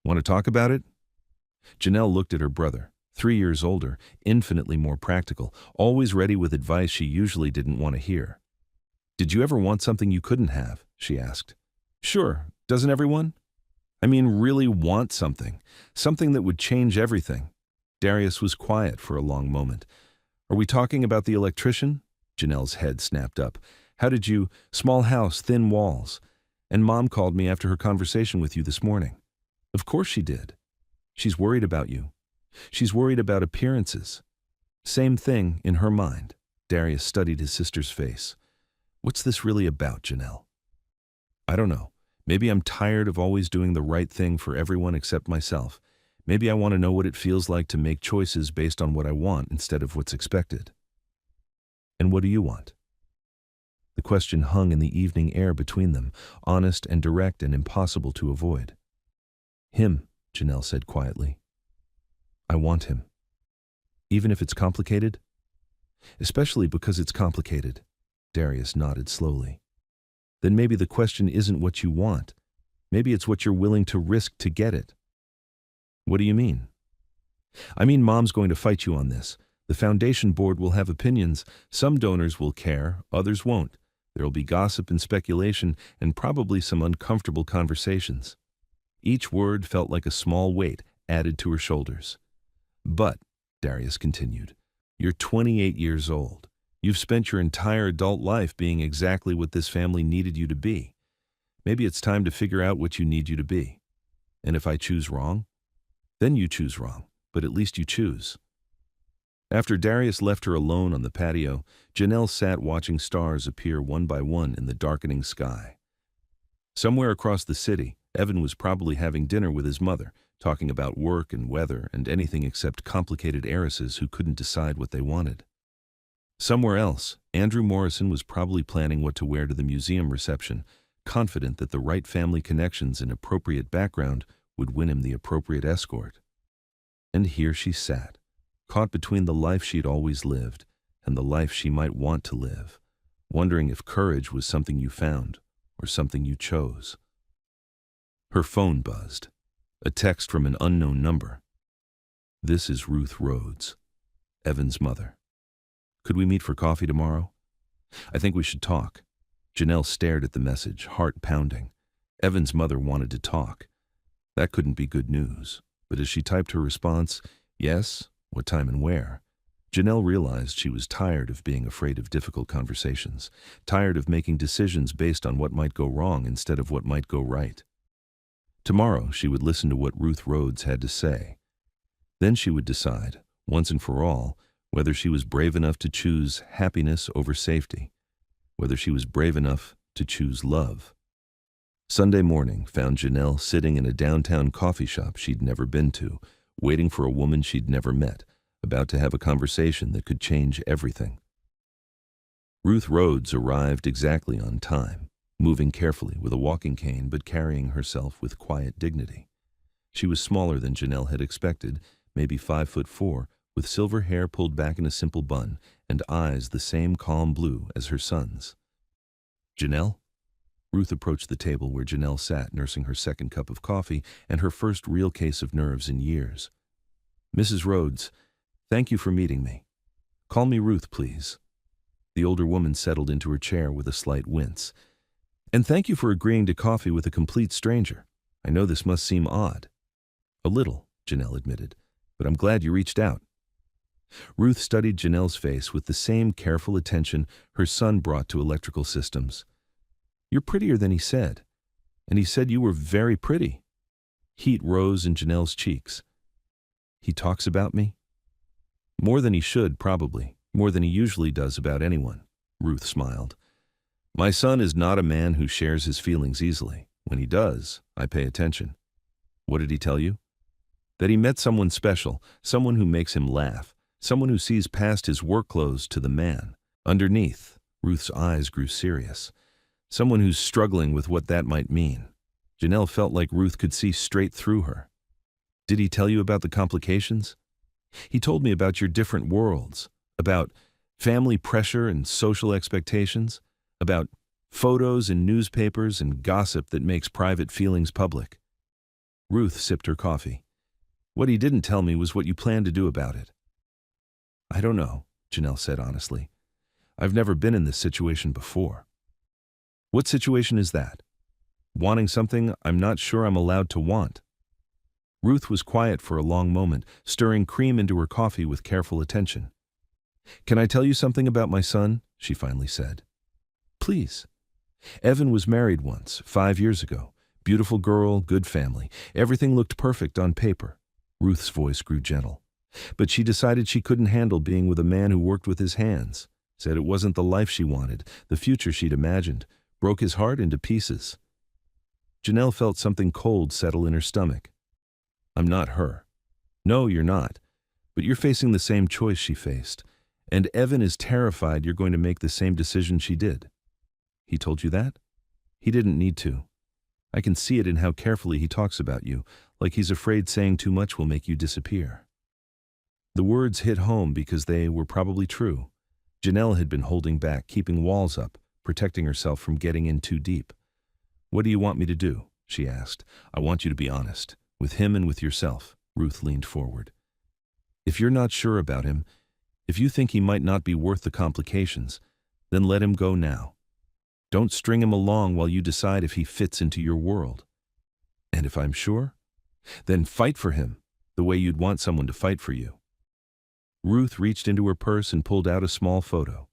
Want to talk about it?" Janelle looked at her brother, 3 years older, infinitely more practical, always ready with advice she usually didn't want to hear. "Did you ever want something you couldn't have?" she asked. "Sure. Doesn't everyone? I mean, really want something. Something that would change everything." Darius was quiet for a long moment. "Are we talking about the electrician?" Janelle's head snapped up. "How did you? Small house, thin walls. And Mom called me after her conversation with you this morning." "Of course she did. She's worried about you. She's worried about appearances." Same thing in her mind. Darius studied his sister's face. "What's this really about, Janelle?" "I don't know. Maybe I'm tired of always doing the right thing for everyone except myself. Maybe I want to know what it feels like to make choices based on what I want instead of what's expected." "And what do you want?" The question hung in the evening air between them, honest and direct and impossible to avoid. "Him," Janelle said quietly. "I want him. Even if it's complicated?" "Especially because it's complicated." Darius nodded slowly. "Then maybe the question isn't what you want. Maybe it's what you're willing to risk to get it." "What do you mean?" "I mean, Mom's going to fight you on this. The foundation board will have opinions. Some donors will care, others won't. There'll be gossip and speculation, and probably some uncomfortable conversations." Each word felt like a small weight added to her shoulders. "But," Darius continued, "you're 28 years old. You've spent your entire adult life being exactly what this family needed you to be. Maybe it's time to figure out what you need you to be. And if I choose wrong, then you choose wrong, but at least you choose." After Darius left her alone on the patio, Janelle sat watching stars appear one by one in the darkening sky. Somewhere across the city, Evan was probably having dinner with his mother, talking about work and weather and anything except complicated heiresses who couldn't decide what they wanted. Somewhere else, Andrew Morrison was probably planning what to wear to the museum reception, confident that the right family connections and appropriate background would win him the appropriate escort. And here she sat, caught between the life she'd always lived and the life she might want to live, wondering if courage was something you found or something you chose. Her phone buzzed. A text from an unknown number. "This is Ruth Rhodes, Evan's mother. Could we meet for coffee tomorrow? I think we should talk." Janelle stared at the message, heart pounding. Evan's mother wanted to talk. That couldn't be good news. But as she typed her response, "Yes, what time and where?" Janelle realized she was tired of being afraid of difficult conversations, tired of making decisions based on what might go wrong instead of what might go right. Tomorrow she would listen to what Ruth Rhodes had to say. Then she would decide, once and for all, whether she was brave enough to choose happiness over safety, whether she was brave enough to choose love. Sunday morning found Janelle sitting in a downtown coffee shop she'd never been to, waiting for a woman she'd never met, about to have a conversation that could change everything. Ruth Rhodes arrived exactly on time, moving carefully with a walking cane but carrying herself with quiet dignity. She was smaller than Janelle had expected, maybe 5'4", with silver hair pulled back in a simple bun and eyes the same calm blue as her son's. "Janelle?" Ruth approached the table where Janelle sat, nursing her second cup of coffee and her first real case of nerves in years. "Mrs. Rhodes, thank you for meeting me. Call me Ruth, please." The older woman settled into her chair with a slight wince. "And thank you for agreeing to coffee with a complete stranger. I know this must seem odd." "A little," Janelle admitted, "but I'm glad you reached out." Ruth studied Janelle's face with the same careful attention her son brought to electrical systems. "You're prettier than he said. And he said you were very pretty." Heat rose in Janelle's cheeks. "He talks about me?" "More than he should, probably. More than he usually does about anyone," Ruth smiled. "My son is not a man who shares his feelings easily. When he does, I pay attention." "What did he tell you?" "That he met someone special, someone who makes him laugh, someone who sees past his work clothes to the man. Underneath," Ruth's eyes grew serious, "someone who's struggling with what that might mean." Janelle felt like Ruth could see straight through her. "Did he tell you about the complications?" "He told me about your different worlds, about family pressure and social expectations, about photos in newspapers and gossip that makes private feelings public." Ruth sipped her coffee. "What he didn't tell me was what you plan to do about it." "I don't know," Janelle said honestly. "I've never been in this situation before." "What situation is that?" "Wanting something I'm not sure I'm allowed to want." Ruth was quiet for a long moment, stirring cream into her coffee with careful attention. "Can I tell you something about my son?" she finally said. "Please." "Evan was married once, 5 years ago. Beautiful girl, good family. Everything looked perfect on paper." Ruth's voice grew gentle. "But she decided she couldn't handle being with a man who worked with his hands. Said it wasn't the life she wanted, the future she'd imagined. Broke his heart into pieces." Janelle felt something cold settle in her stomach. "I'm not her." "No, you're not. But you're facing the same choice she faced. And Evan is terrified you're going to make the same decision she did." "He told you that?" "He didn't need to. I can see it in how carefully he talks about you, like he's afraid saying too much will make you disappear." The words hit home because they were probably true. Janelle had been holding back, keeping walls up, protecting herself from getting in too deep. "What do you want me to do?" she asked. "I want you to be honest, with him and with yourself." Ruth leaned forward. "If you're not sure about him, if you think he might not be worth the complications, then let him go now. Don't string him along while you decide if he fits into your world. And if I'm sure, then fight for him the way you'd want someone to fight for you." Ruth reached into her purse and pulled out a small photo.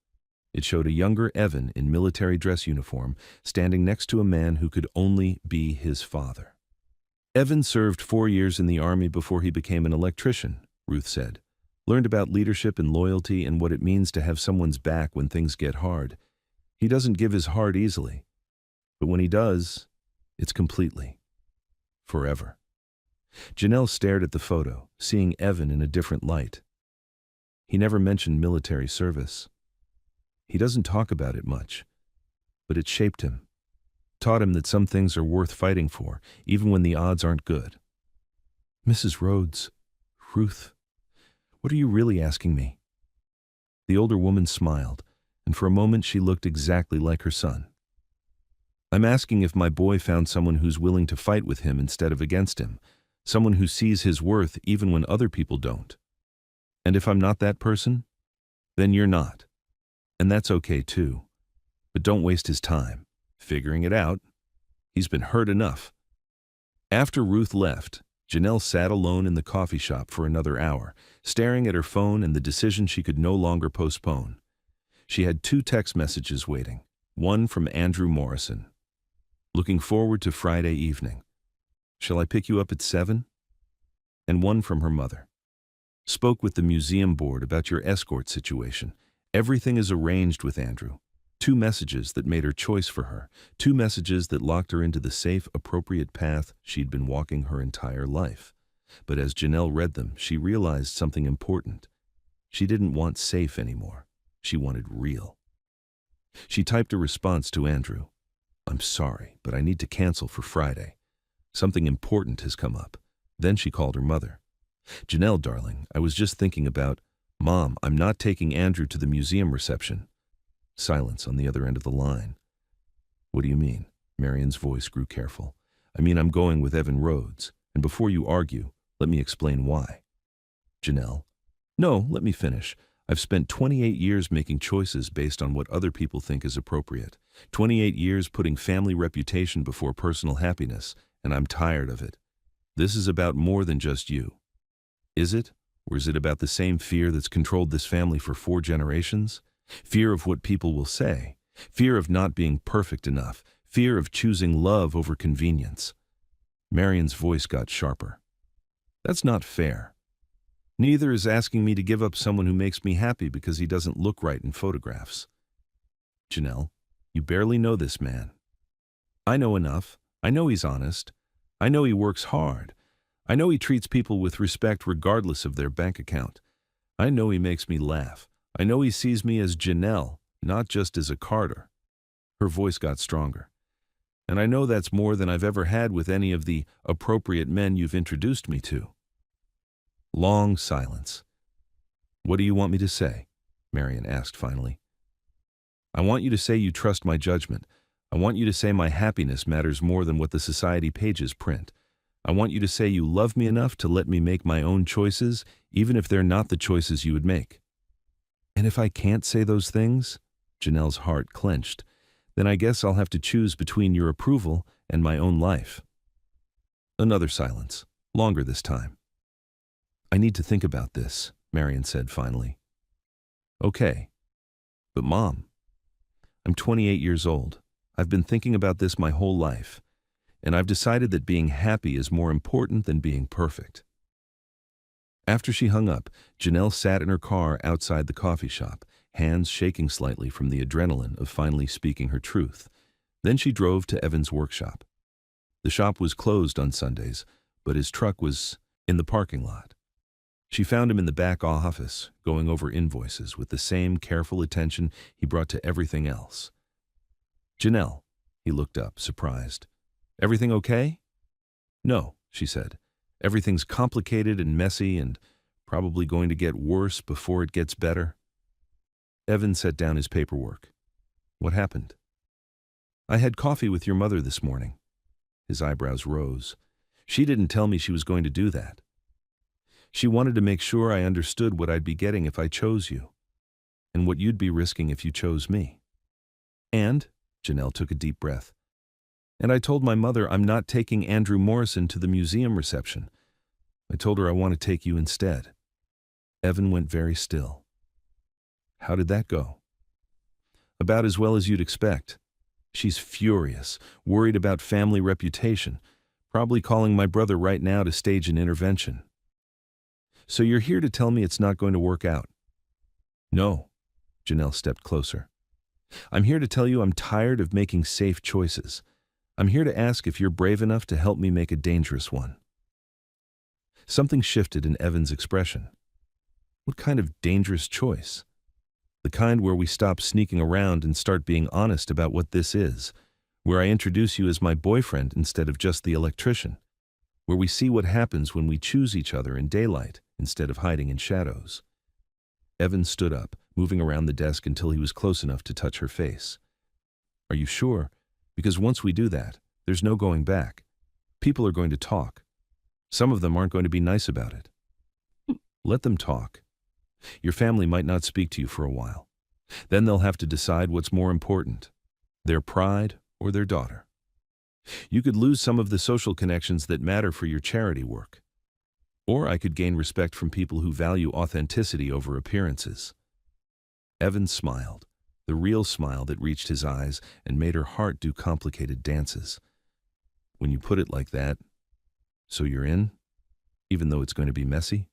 It showed a younger Evan in military dress uniform standing next to a man who could only be his father. "Evan served 4 years in the Army before he became an electrician," Ruth said. "Learned about leadership and loyalty and what it means to have someone's back when things get hard. He doesn't give his heart easily. But when he does, it's completely. Forever." Janelle stared at the photo, seeing Evan in a different light. He never mentioned military service. He doesn't talk about it much, but it shaped him. Taught him that some things are worth fighting for, even when the odds aren't good. "Mrs. Rhodes, Ruth, what are you really asking me?" The older woman smiled, and for a moment she looked exactly like her son. "I'm asking if my boy found someone who's willing to fight with him instead of against him, someone who sees his worth even when other people don't. And if I'm not that person, then you're not. And that's okay too. But don't waste his time figuring it out. He's been hurt enough." After Ruth left, Janelle sat alone in the coffee shop for another hour, staring at her phone and the decision she could no longer postpone. She had 2 text messages waiting, one from Andrew Morrison. "Looking forward to Friday evening. Shall I pick you up at 7? And one from her mother. "Spoke with the museum board about your escort situation. Everything is arranged with Andrew." 2 messages that made her choice for her. 2 messages that locked her into the safe, appropriate path she'd been walking her entire life. But as Janelle read them, she realized something important. She didn't want safe anymore. She wanted real. She typed a response to Andrew. "I'm sorry, but I need to cancel for Friday. Something important has come up." Then she called her mother. "Janelle, darling, I was just thinking about, Mom, I'm not taking Andrew to the museum reception." Silence on the other end of the line. "What do you mean?" Marion's voice grew careful. "I mean, I'm going with Evan Rhodes. And before you argue, let me explain why." "Janelle." "No, let me finish. I've spent 28 years making choices based on what other people think is appropriate. 28 years putting family reputation before personal happiness, and I'm tired of it. This is about more than just you. Is it? Or is it about the same fear that's controlled this family for 4 generations? Fear of what people will say. Fear of not being perfect enough. Fear of choosing love over convenience." Marion's voice got sharper. "That's not fair. Neither is asking me to give up someone who makes me happy because he doesn't look right in photographs." "Janelle, you barely know this man." "I know enough. I know he's honest. I know he works hard. I know he treats people with respect regardless of their bank account. I know he makes me laugh. I know he sees me as Janelle, not just as a Carter." Her voice got stronger. "And I know that's more than I've ever had with any of the appropriate men you've introduced me to." Long silence. "What do you want me to say?" Marion asked finally. "I want you to say you trust my judgment. I want you to say my happiness matters more than what the society pages print. I want you to say you love me enough to let me make my own choices, even if they're not the choices you would make." "And if I can't say those things," Janelle's heart clenched, "then I guess I'll have to choose between your approval and my own life." Another silence, longer this time. "I need to think about this," Marion said finally. "Okay. But Mom, I'm 28 years old. I've been thinking about this my whole life, and I've decided that being happy is more important than being perfect." After she hung up, Janelle sat in her car outside the coffee shop, hands shaking slightly from the adrenaline of finally speaking her truth. Then she drove to Evan's workshop. The shop was closed on Sundays, but his truck was in the parking lot. She found him in the back office, going over invoices with the same careful attention he brought to everything else. "Janelle," he looked up, surprised. "Everything okay?" "No," she said. "Everything's complicated and messy and probably going to get worse before it gets better." Evan set down his paperwork. "What happened?" "I had coffee with your mother this morning." His eyebrows rose. "She didn't tell me she was going to do that. She wanted to make sure I understood what I'd be getting if I chose you, and what you'd be risking if you chose me." "And," Janelle took a deep breath, "and I told my mother I'm not taking Andrew Morrison to the museum reception. I told her I want to take you instead." Evan went very still. "How did that go?" "About as well as you'd expect. She's furious, worried about family reputation, probably calling my brother right now to stage an intervention." "So you're here to tell me it's not going to work out?" "No." Janelle stepped closer. "I'm here to tell you I'm tired of making safe choices. I'm here to ask if you're brave enough to help me make a dangerous one." Something shifted in Evan's expression. "What kind of dangerous choice?" "The kind where we stop sneaking around and start being honest about what this is, where I introduce you as my boyfriend instead of just the electrician, where we see what happens when we choose each other in daylight instead of hiding in shadows." Evan stood up, moving around the desk until he was close enough to touch her face. "Are you sure? Because once we do that, there's no going back. People are going to talk. Some of them aren't going to be nice about it. Let them talk. Your family might not speak to you for a while. Then they'll have to decide what's more important, their pride or their daughter. You could lose some of the social connections that matter for your charity work. Or I could gain respect from people who value authenticity over appearances." Evan smiled, the real smile that reached his eyes and made her heart do complicated dances. "When you put it like that, so you're in, even though it's going to be messy?"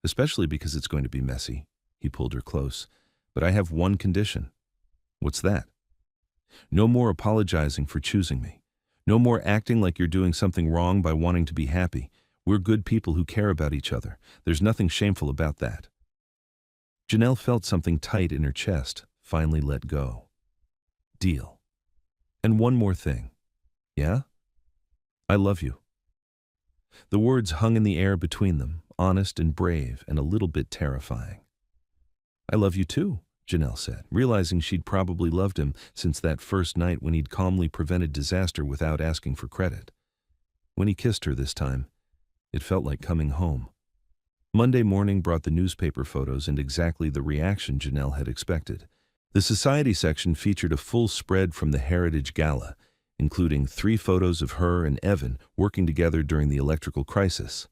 "Especially because it's going to be messy." He pulled her close. "But I have one condition." "What's that?" "No more apologizing for choosing me. No more acting like you're doing something wrong by wanting to be happy. We're good people who care about each other. There's nothing shameful about that." Janelle felt something tight in her chest, finally let go. Deal. And one more thing. Yeah? I love you. The words hung in the air between them, honest and brave and a little bit terrifying. I love you too, Janelle said, realizing she'd probably loved him since that first night when he'd calmly prevented disaster without asking for credit. When he kissed her this time, it felt like coming home. Monday morning brought the newspaper photos and exactly the reaction Janelle had expected. The society section featured a full spread from the Heritage Gala, including 3 photos of her and Evan working together during the electrical crisis.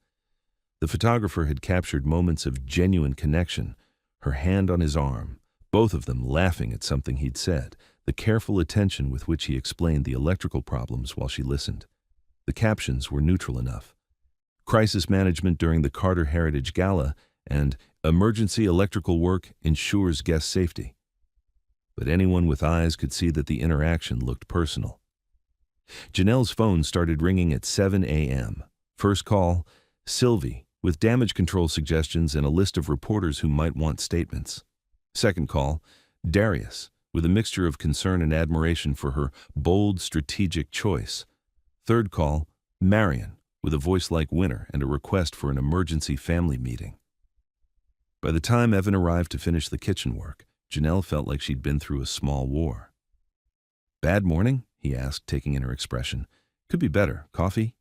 The photographer had captured moments of genuine connection, her hand on his arm, both of them laughing at something he'd said, the careful attention with which he explained the electrical problems while she listened. The captions were neutral enough. Crisis management during the Carter Heritage Gala and emergency electrical work ensures guest safety. But anyone with eyes could see that the interaction looked personal. Janelle's phone started ringing at 7 a.m. First call, Sylvie, with damage control suggestions and a list of reporters who might want statements. Second call, Darius, with a mixture of concern and admiration for her bold, strategic choice. Third call, Marion, with a voice like Winter and a request for an emergency family meeting. By the time Evan arrived to finish the kitchen work, Janelle felt like she'd been through a small war. Bad morning? He asked, taking in her expression. Could be better. Coffee?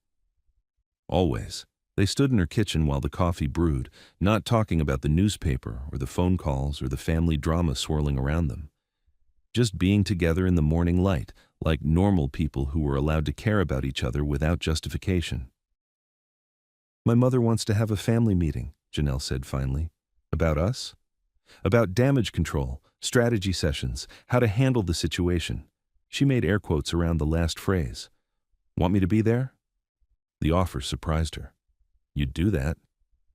Always. They stood in her kitchen while the coffee brewed, not talking about the newspaper or the phone calls or the family drama swirling around them. Just being together in the morning light, like normal people who were allowed to care about each other without justification. My mother wants to have a family meeting, Janelle said finally. About us? About damage control, strategy sessions, how to handle the situation. She made air quotes around the last phrase. Want me to be there? The offer surprised her. You'd do that?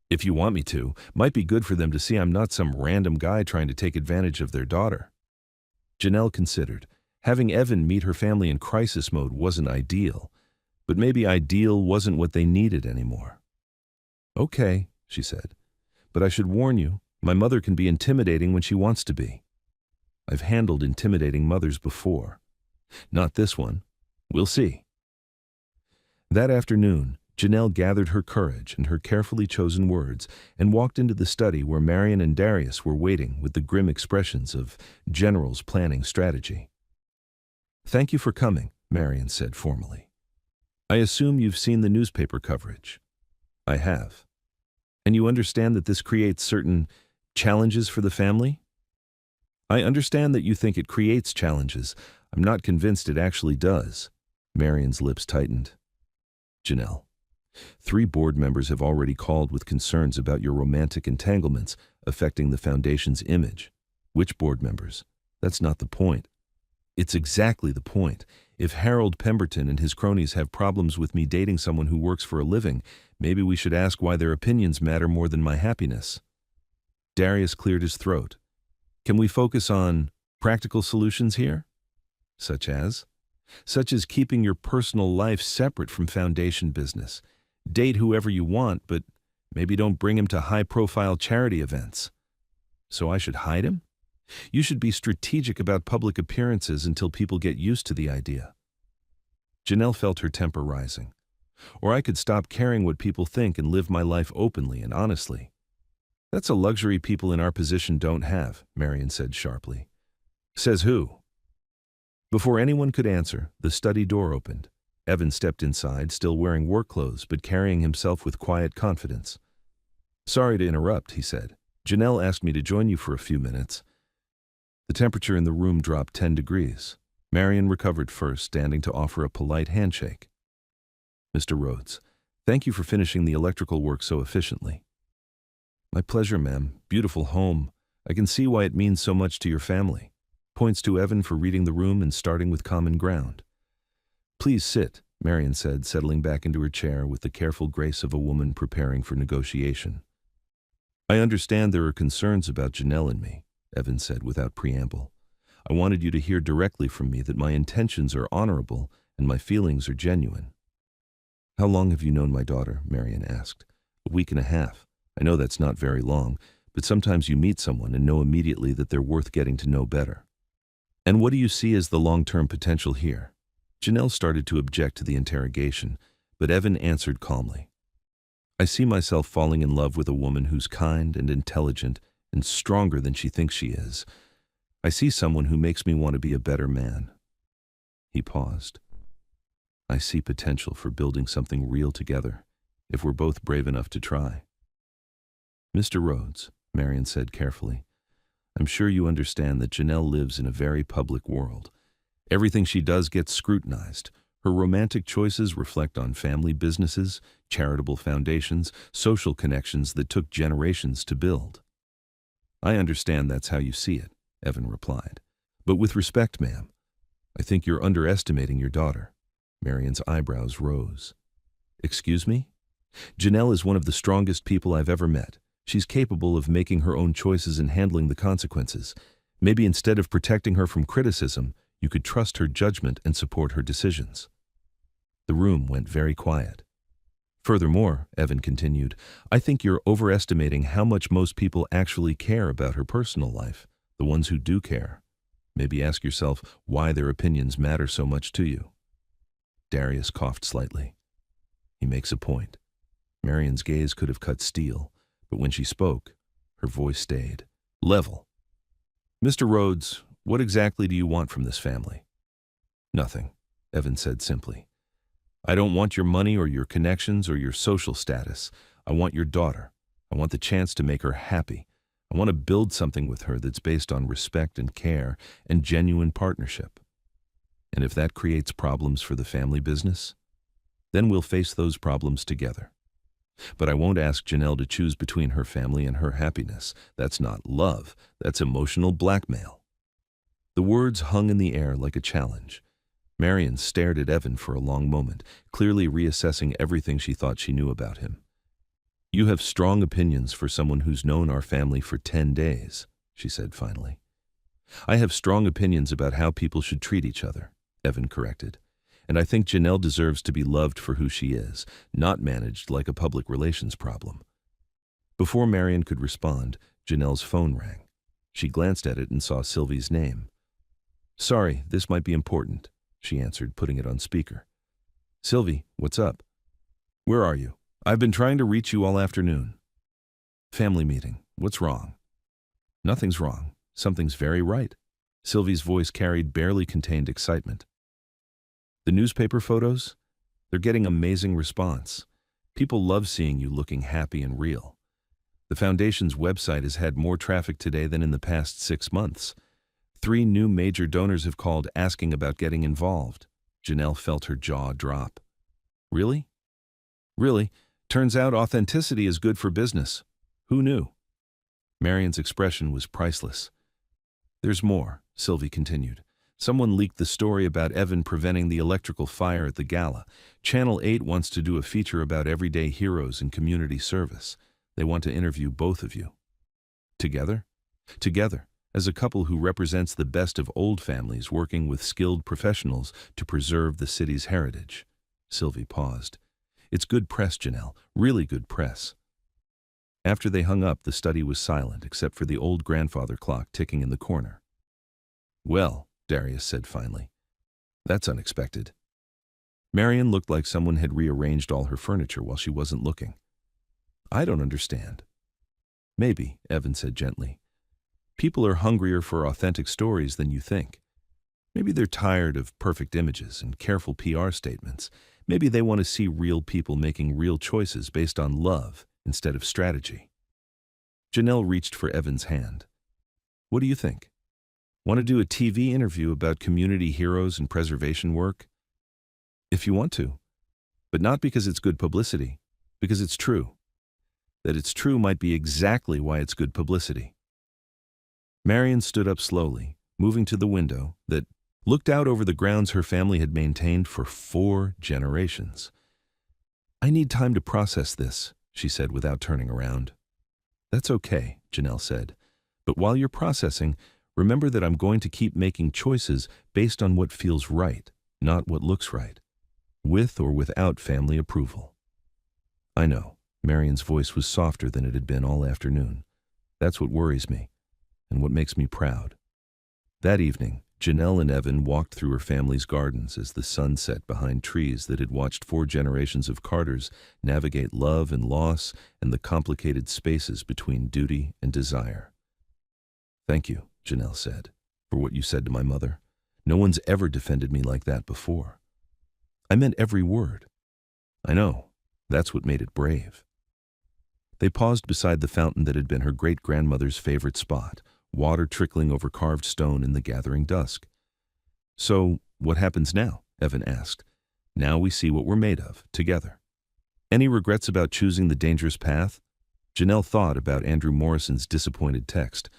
If you want me to, might be good for them to see I'm not some random guy trying to take advantage of their daughter. Janelle considered. Having Evan meet her family in crisis mode wasn't ideal, but maybe ideal wasn't what they needed anymore. Okay, she said, but I should warn you, my mother can be intimidating when she wants to be. I've handled intimidating mothers before. Not this one. We'll see. That afternoon, Janelle gathered her courage and her carefully chosen words and walked into the study where Marion and Darius were waiting with the grim expressions of generals planning strategy. Thank you for coming, Marion said formally. I assume you've seen the newspaper coverage. I have. And you understand that this creates certain challenges for the family? I understand that you think it creates challenges. I'm not convinced it actually does. Marion's lips tightened. Janelle, 3 board members have already called with concerns about your romantic entanglements affecting the foundation's image. Which board members? That's not the point. It's exactly the point. If Harold Pemberton and his cronies have problems with me dating someone who works for a living, maybe we should ask why their opinions matter more than my happiness. Darius cleared his throat. Can we focus on practical solutions here? Such as? Such as keeping your personal life separate from foundation business. Date whoever you want, but maybe don't bring him to high-profile charity events. So I should hide him? You should be strategic about public appearances until people get used to the idea. Janelle felt her temper rising. Or I could stop caring what people think and live my life openly and honestly. That's a luxury people in our position don't have, Marion said sharply. Says who? Before anyone could answer, the study door opened. Evan stepped inside, still wearing work clothes, but carrying himself with quiet confidence. Sorry to interrupt, he said. Janelle asked me to join you for a few minutes. The temperature in the room dropped 10 degrees. Marion recovered first, standing to offer a polite handshake. Mr. Rhodes, thank you for finishing the electrical work so efficiently. My pleasure, ma'am. Beautiful home. I can see why it means so much to your family. Points to Evan for reading the room and starting with common ground. Please sit, Marion said, settling back into her chair with the careful grace of a woman preparing for negotiation. I understand there are concerns about Janelle and me, Evan said without preamble. I wanted you to hear directly from me that my intentions are honorable and my feelings are genuine. How long have you known my daughter? Marion asked. A week and a half. I know that's not very long, but sometimes you meet someone and know immediately that they're worth getting to know better. And what do you see as the long-term potential here? Janelle started to object to the interrogation, but Evan answered calmly. I see myself falling in love with a woman who's kind and intelligent and stronger than she thinks she is. I see someone who makes me want to be a better man. He paused. I see potential for building something real together, if we're both brave enough to try. Mr. Rhodes, Marion said carefully, I'm sure you understand that Janelle lives in a very public world. Everything she does gets scrutinized. Her romantic choices reflect on family businesses, charitable foundations, social connections that took generations to build. I understand that's how you see it, Evan replied. But with respect, ma'am, I think you're underestimating your daughter. Marion's eyebrows rose. Excuse me? Janelle is one of the strongest people I've ever met. She's capable of making her own choices and handling the consequences. Maybe instead of protecting her from criticism, you could trust her judgment and support her decisions. The room went very quiet. Furthermore, Evan continued, I think you're overestimating how much most people actually care about her personal life, the ones who do care. Maybe ask yourself why their opinions matter so much to you. Darius coughed slightly. He makes a point. Marion's gaze could have cut steel, but when she spoke, her voice stayed level. Mr. Rhodes, what exactly do you want from this family? Nothing, Evan said simply. I don't want your money or your connections or your social status. I want your daughter. I want the chance to make her happy. I want to build something with her that's based on respect and care and genuine partnership. And if that creates problems for the family business, then we'll face those problems together. But I won't ask Janelle to choose between her family and her happiness. That's not love. That's emotional blackmail. The words hung in the air like a challenge. Marion stared at Evan for a long moment, clearly reassessing everything she thought she knew about him. You have strong opinions for someone who's known our family for 10 days, she said finally. I have strong opinions about how people should treat each other, Evan corrected. And I think Janelle deserves to be loved for who she is, not managed like a public relations problem. Before Marion could respond, Janelle's phone rang. She glanced at it and saw Sylvie's name. Sorry, this might be important, she answered, putting it on speaker. Sylvie, what's up? Where are you? I've been trying to reach you all afternoon. Family meeting. What's wrong? Nothing's wrong. Something's very right. Sylvie's voice carried barely contained excitement. The newspaper photos? They're getting amazing response. People love seeing you looking happy and real. The foundation's website has had more traffic today than in the past 6 months. 3 new major donors have called asking about getting involved. Janelle felt her jaw drop. Really? Really? Turns out authenticity is good for business. Who knew? Marion's expression was priceless. There's more, Sylvie continued. Someone leaked the story about Evan preventing the electrical fire at the gala. Channel 8 wants to do a feature about everyday heroes and community service. They want to interview both of you. Together? Together, as a couple who represents the best of old families working with skilled professionals to preserve the city's heritage. Sylvie paused. It's good press, Janelle, really good press. After they hung up, the study was silent except for the old grandfather clock ticking in the corner. Well, Darius said finally. That's unexpected. Marion looked like someone had rearranged all her furniture while she wasn't looking. I don't understand. Maybe, Evan said gently. People are hungrier for authentic stories than you think. Maybe they're tired of perfect images and careful PR statements. Maybe they want to see real people making real choices based on love instead of strategy. Janelle reached for Evan's hand. What do you think? Want to do a TV interview about community heroes and preservation work? If you want to, but not because it's good publicity, because it's true. That it's true might be exactly why it's good publicity. Marion stood up slowly, moving to the window that looked out over the grounds her family had maintained for 4 generations. I need time to process this, she said without turning around. That's okay, Janelle said. But while you're processing, remember that I'm going to keep making choices based on what feels right, not what looks right, with or without family approval. I know, Marion's voice was softer than it had been all afternoon. That's what worries me, and what makes me proud. That evening, Janelle and Evan walked through her family's gardens as the sun set behind trees that had watched 4 generations of Carters navigate love and loss and the complicated spaces between duty and desire. "Thank you," Janelle said, "for what you said to my mother. No one's ever defended me like that before." "I meant every word." "I know. That's what made it brave." They paused beside the fountain that had been her great-grandmother's favorite spot, water trickling over carved stone in the gathering dusk. "So, what happens now?" Evan asked. "Now we see what we're made of, together." "Any regrets about choosing the dangerous path?" Janelle thought about Andrew Morrison's disappointed text,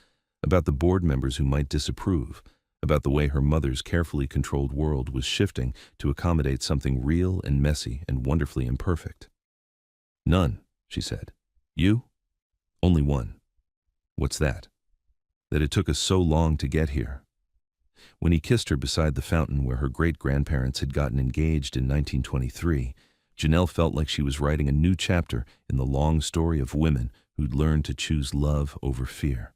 about the board members who might disapprove, about the way her mother's carefully controlled world was shifting to accommodate something real and messy and wonderfully imperfect. "None," she said. "You?" "Only one." "What's that?" "That it took us so long to get here." When he kissed her beside the fountain where her great-grandparents had gotten engaged in 1923, Janelle felt like she was writing a new chapter in the long story of women who'd learned to choose love over fear.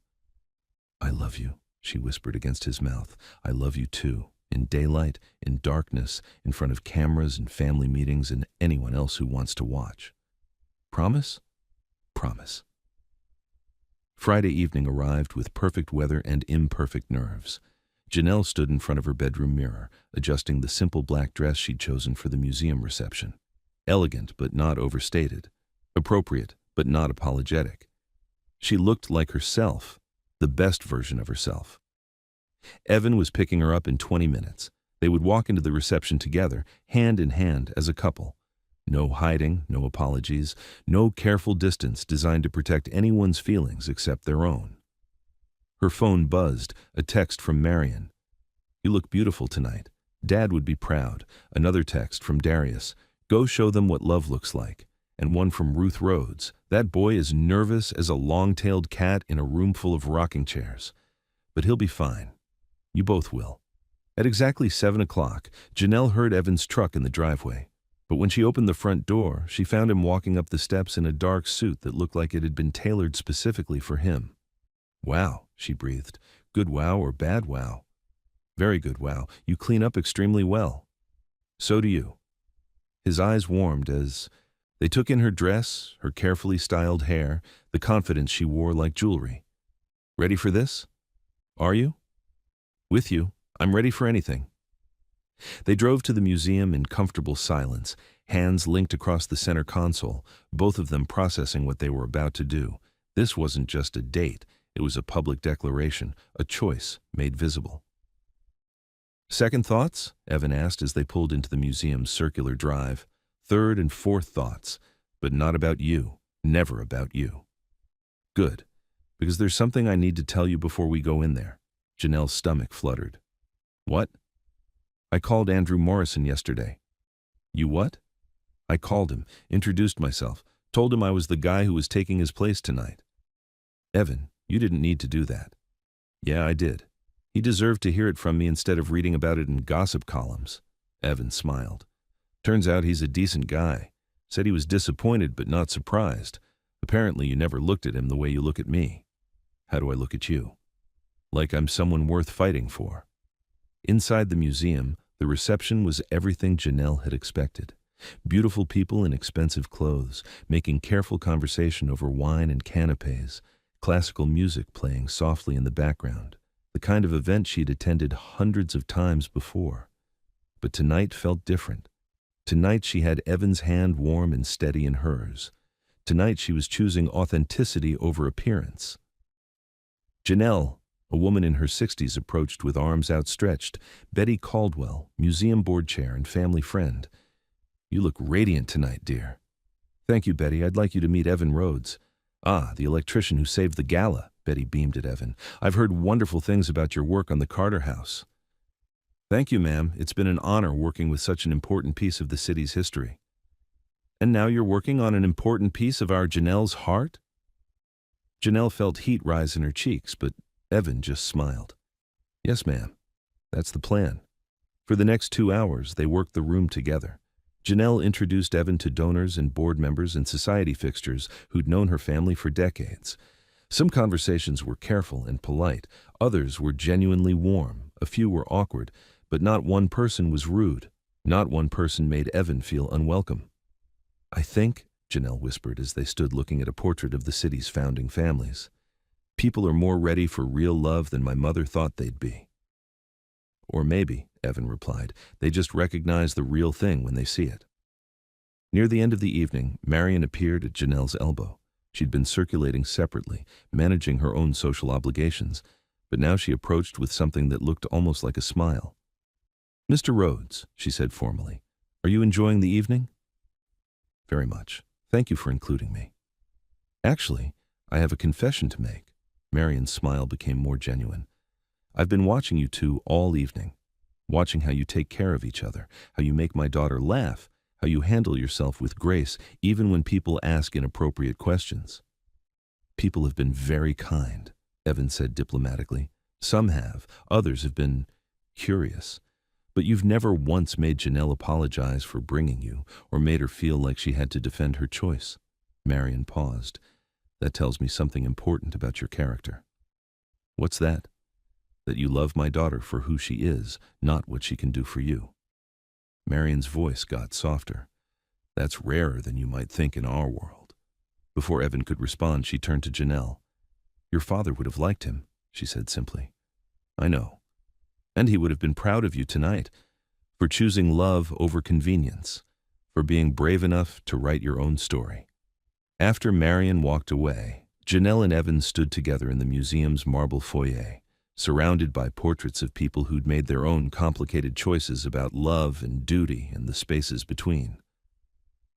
"I love you," she whispered against his mouth. "I love you too, in daylight, in darkness, in front of cameras and family meetings and anyone else who wants to watch. Promise?" "Promise." Friday evening arrived with perfect weather and imperfect nerves. Janelle stood in front of her bedroom mirror, adjusting the simple black dress she'd chosen for the museum reception. Elegant but not overstated. Appropriate but not apologetic. She looked like herself, the best version of herself. Evan was picking her up in 20 minutes. They would walk into the reception together, hand in hand as a couple. No hiding, no apologies, no careful distance designed to protect anyone's feelings except their own. Her phone buzzed, a text from Marion. "You look beautiful tonight. Dad would be proud." Another text from Darius. "Go show them what love looks like." And one from Ruth Rhodes. "That boy is nervous as a long-tailed cat in a room full of rocking chairs. But he'll be fine. You both will." At exactly 7 o'clock, Janelle heard Evan's truck in the driveway. But when she opened the front door, she found him walking up the steps in a dark suit that looked like it had been tailored specifically for him. "Wow," she breathed. "Good wow or bad wow?" "Very good wow. You clean up extremely well." "So do you." His eyes warmed as they took in her dress, her carefully styled hair, the confidence she wore like jewelry. "Ready for this?" "Are you?" "With you. I'm ready for anything." They drove to the museum in comfortable silence, hands linked across the center console, both of them processing what they were about to do. This wasn't just a date, it was a public declaration, a choice made visible. "Second thoughts?" Evan asked as they pulled into the museum's circular drive. "Third and fourth thoughts, but not about you, never about you." "Good, because there's something I need to tell you before we go in there." Janelle's stomach fluttered. "What?" "I called Andrew Morrison yesterday." "You what?" "I called him, introduced myself, told him I was the guy who was taking his place tonight." "Evan, you didn't need to do that." "Yeah, I did. He deserved to hear it from me instead of reading about it in gossip columns." Evan smiled. "Turns out he's a decent guy. Said he was disappointed but not surprised. Apparently you never looked at him the way you look at me." "How do I look at you?" "Like I'm someone worth fighting for." Inside the museum, the reception was everything Janelle had expected. Beautiful people in expensive clothes, making careful conversation over wine and canapes, classical music playing softly in the background, the kind of event she'd attended hundreds of times before. But tonight felt different. Tonight she had Evan's hand warm and steady in hers. Tonight she was choosing authenticity over appearance. Janelle, a woman in her 60s, approached with arms outstretched. "Betty Caldwell, museum board chair and family friend." "You look radiant tonight, dear." "Thank you, Betty. I'd like you to meet Evan Rhodes." "Ah, the electrician who saved the gala." Betty beamed at Evan. "I've heard wonderful things about your work on the Carter House." "Thank you, ma'am. It's been an honor working with such an important piece of the city's history." "And now you're working on an important piece of our Janelle's heart?" Janelle felt heat rise in her cheeks, but Evan just smiled. "Yes, ma'am. That's the plan." For the next 2 hours, they worked the room together. Janelle introduced Evan to donors and board members and society fixtures who'd known her family for decades. Some conversations were careful and polite, others were genuinely warm, a few were awkward, but not one person was rude. Not one person made Evan feel unwelcome. "I think," Janelle whispered as they stood looking at a portrait of the city's founding families, "people are more ready for real love than my mother thought they'd be." "Or maybe," Evan replied, "they just recognize the real thing when they see it." Near the end of the evening, Marion appeared at Janelle's elbow. She'd been circulating separately, managing her own social obligations, but now she approached with something that looked almost like a smile. "Mr. Rhodes," she said formally, "are you enjoying the evening?" "Very much. Thank you for including me." "Actually, I have a confession to make." Marion's smile became more genuine. "I've been watching you two all evening, watching how you take care of each other, how you make my daughter laugh, how you handle yourself with grace, even when people ask inappropriate questions." "People have been very kind," Evan said diplomatically. "Some have, others have been curious. But you've never once made Janelle apologize for bringing you, or made her feel like she had to defend her choice." Marion paused. "That tells me something important about your character." "What's that?" "That you love my daughter for who she is, not what she can do for you." Marion's voice got softer. "That's rarer than you might think in our world." Before Evan could respond, she turned to Janelle. "Your father would have liked him," she said simply. "I know. And he would have been proud of you tonight, for choosing love over convenience, for being brave enough to write your own story." After Marion walked away, Janelle and Evan stood together in the museum's marble foyer, surrounded by portraits of people who'd made their own complicated choices about love and duty and the spaces between.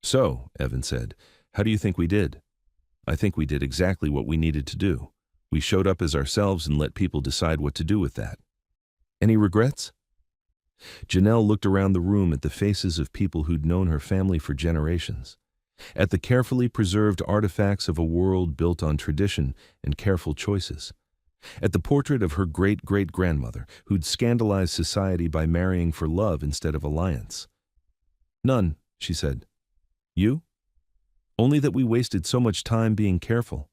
"So," Evan said, "how do you think we did?" "I think we did exactly what we needed to do. We showed up as ourselves and let people decide what to do with that." "Any regrets?" Janelle looked around the room at the faces of people who'd known her family for generations, at the carefully preserved artifacts of a world built on tradition and careful choices, at the portrait of her great-great-grandmother who'd scandalized society by marrying for love instead of alliance. "None," she said. "You?" "Only that we wasted so much time being careful.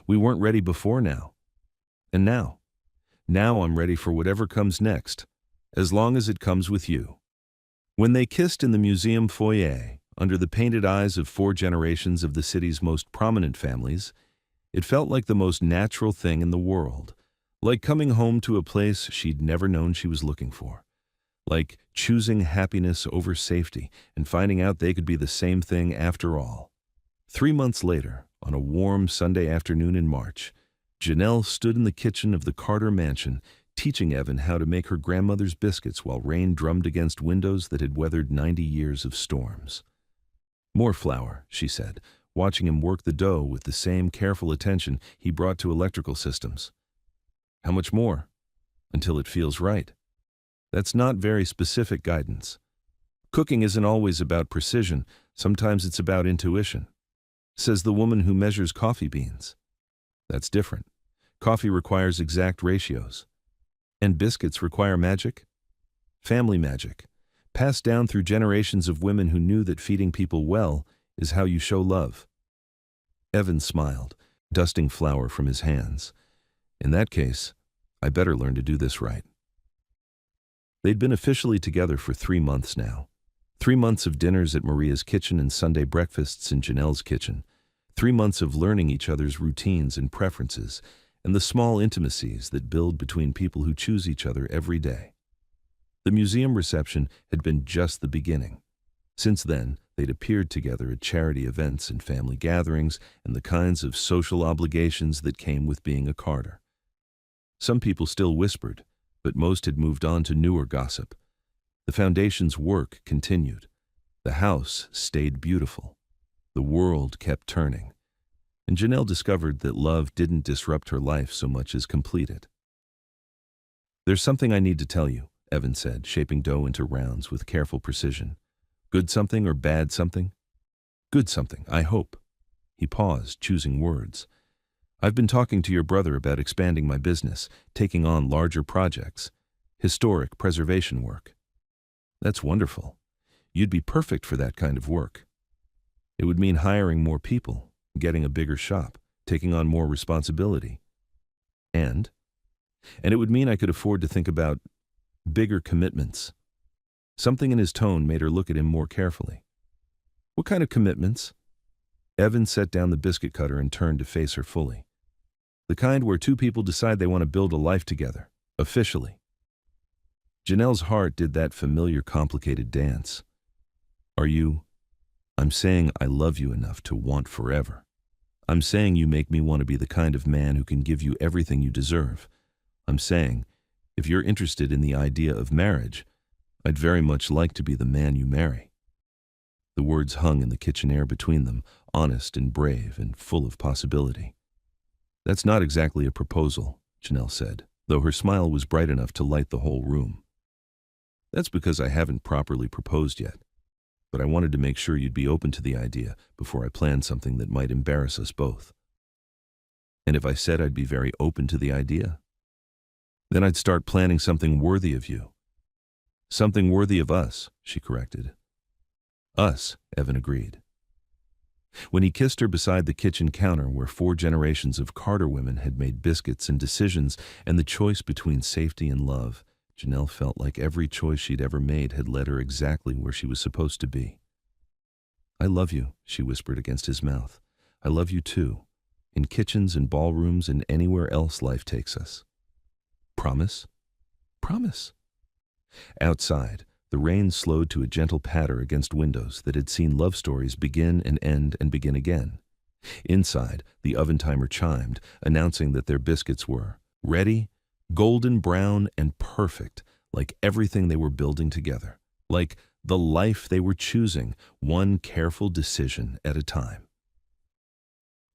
We weren't ready before now. And now I'm ready for whatever comes next, as long as it comes with you." When they kissed in the museum foyer, under the painted eyes of 4 generations of the city's most prominent families, it felt like the most natural thing in the world, like coming home to a place she'd never known she was looking for, like choosing happiness over safety and finding out they could be the same thing after all. 3 months later, on a warm Sunday afternoon in March, Janelle stood in the kitchen of the Carter mansion, teaching Evan how to make her grandmother's biscuits while rain drummed against windows that had weathered 90 years of storms. "More flour," she said, watching him work the dough with the same careful attention he brought to electrical systems. "How much more?" "Until it feels right." That's not very specific guidance. Cooking isn't always about precision, sometimes it's about intuition, says the woman who measures coffee beans. That's different. Coffee requires exact ratios. And biscuits require magic? Family magic, passed down through generations of women who knew that feeding people well is how you show love. Evan smiled, dusting flour from his hands. "In that case, I better learn to do this right." They'd been officially together for 3 months now. 3 months of dinners at Maria's kitchen and Sunday breakfasts in Janelle's kitchen. 3 months of learning each other's routines and preferences, and the small intimacies that build between people who choose each other every day. The museum reception had been just the beginning. Since then, they'd appeared together at charity events and family gatherings and the kinds of social obligations that came with being a Carter. Some people still whispered, but most had moved on to newer gossip. The foundation's work continued. The house stayed beautiful. The world kept turning. And Janelle discovered that love didn't disrupt her life so much as complete it. "There's something I need to tell you," Evan said, shaping dough into rounds with careful precision. "Good something or bad something?" "Good something, I hope." He paused, choosing words. "I've been talking to your brother about expanding my business, taking on larger projects, historic preservation work." "That's wonderful. You'd be perfect for that kind of work." "It would mean hiring more people, getting a bigger shop, taking on more responsibility. And it would mean I could afford to think about bigger commitments. Something in his tone made her look at him more carefully. What kind of commitments? Evan set down the biscuit cutter and turned to face her fully. The kind where two people decide they want to build a life together, officially. Janelle's heart did that familiar complicated dance. I'm saying I love you enough to want forever. I'm saying you make me want to be the kind of man who can give you everything you deserve. I'm saying, if you're interested in the idea of marriage, I'd very much like to be the man you marry. The words hung in the kitchen air between them, honest and brave and full of possibility. That's not exactly a proposal, Janelle said, though her smile was bright enough to light the whole room. That's because I haven't properly proposed yet, but I wanted to make sure you'd be open to the idea before I planned something that might embarrass us both. And if I said I'd be very open to the idea, then I'd start planning something worthy of you. Something worthy of us, she corrected. Us, Evan agreed. When he kissed her beside the kitchen counter where 4 generations of Carter women had made biscuits and decisions and the choice between safety and love, Janelle felt like every choice she'd ever made had led her exactly where she was supposed to be. I love you, she whispered against his mouth. I love you too, in kitchens and ballrooms and anywhere else life takes us. Promise? Promise. Outside, the rain slowed to a gentle patter against windows that had seen love stories begin and end and begin again. Inside, the oven timer chimed, announcing that their biscuits were ready, golden brown, and perfect, like everything they were building together, like the life they were choosing, one careful decision at a time.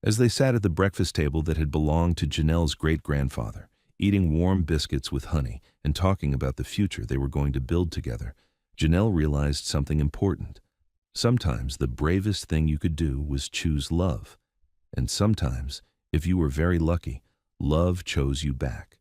As they sat at the breakfast table that had belonged to Janelle's great-grandfather, eating warm biscuits with honey and talking about the future they were going to build together, Janelle realized something important. Sometimes the bravest thing you could do was choose love. And sometimes, if you were very lucky, love chose you back.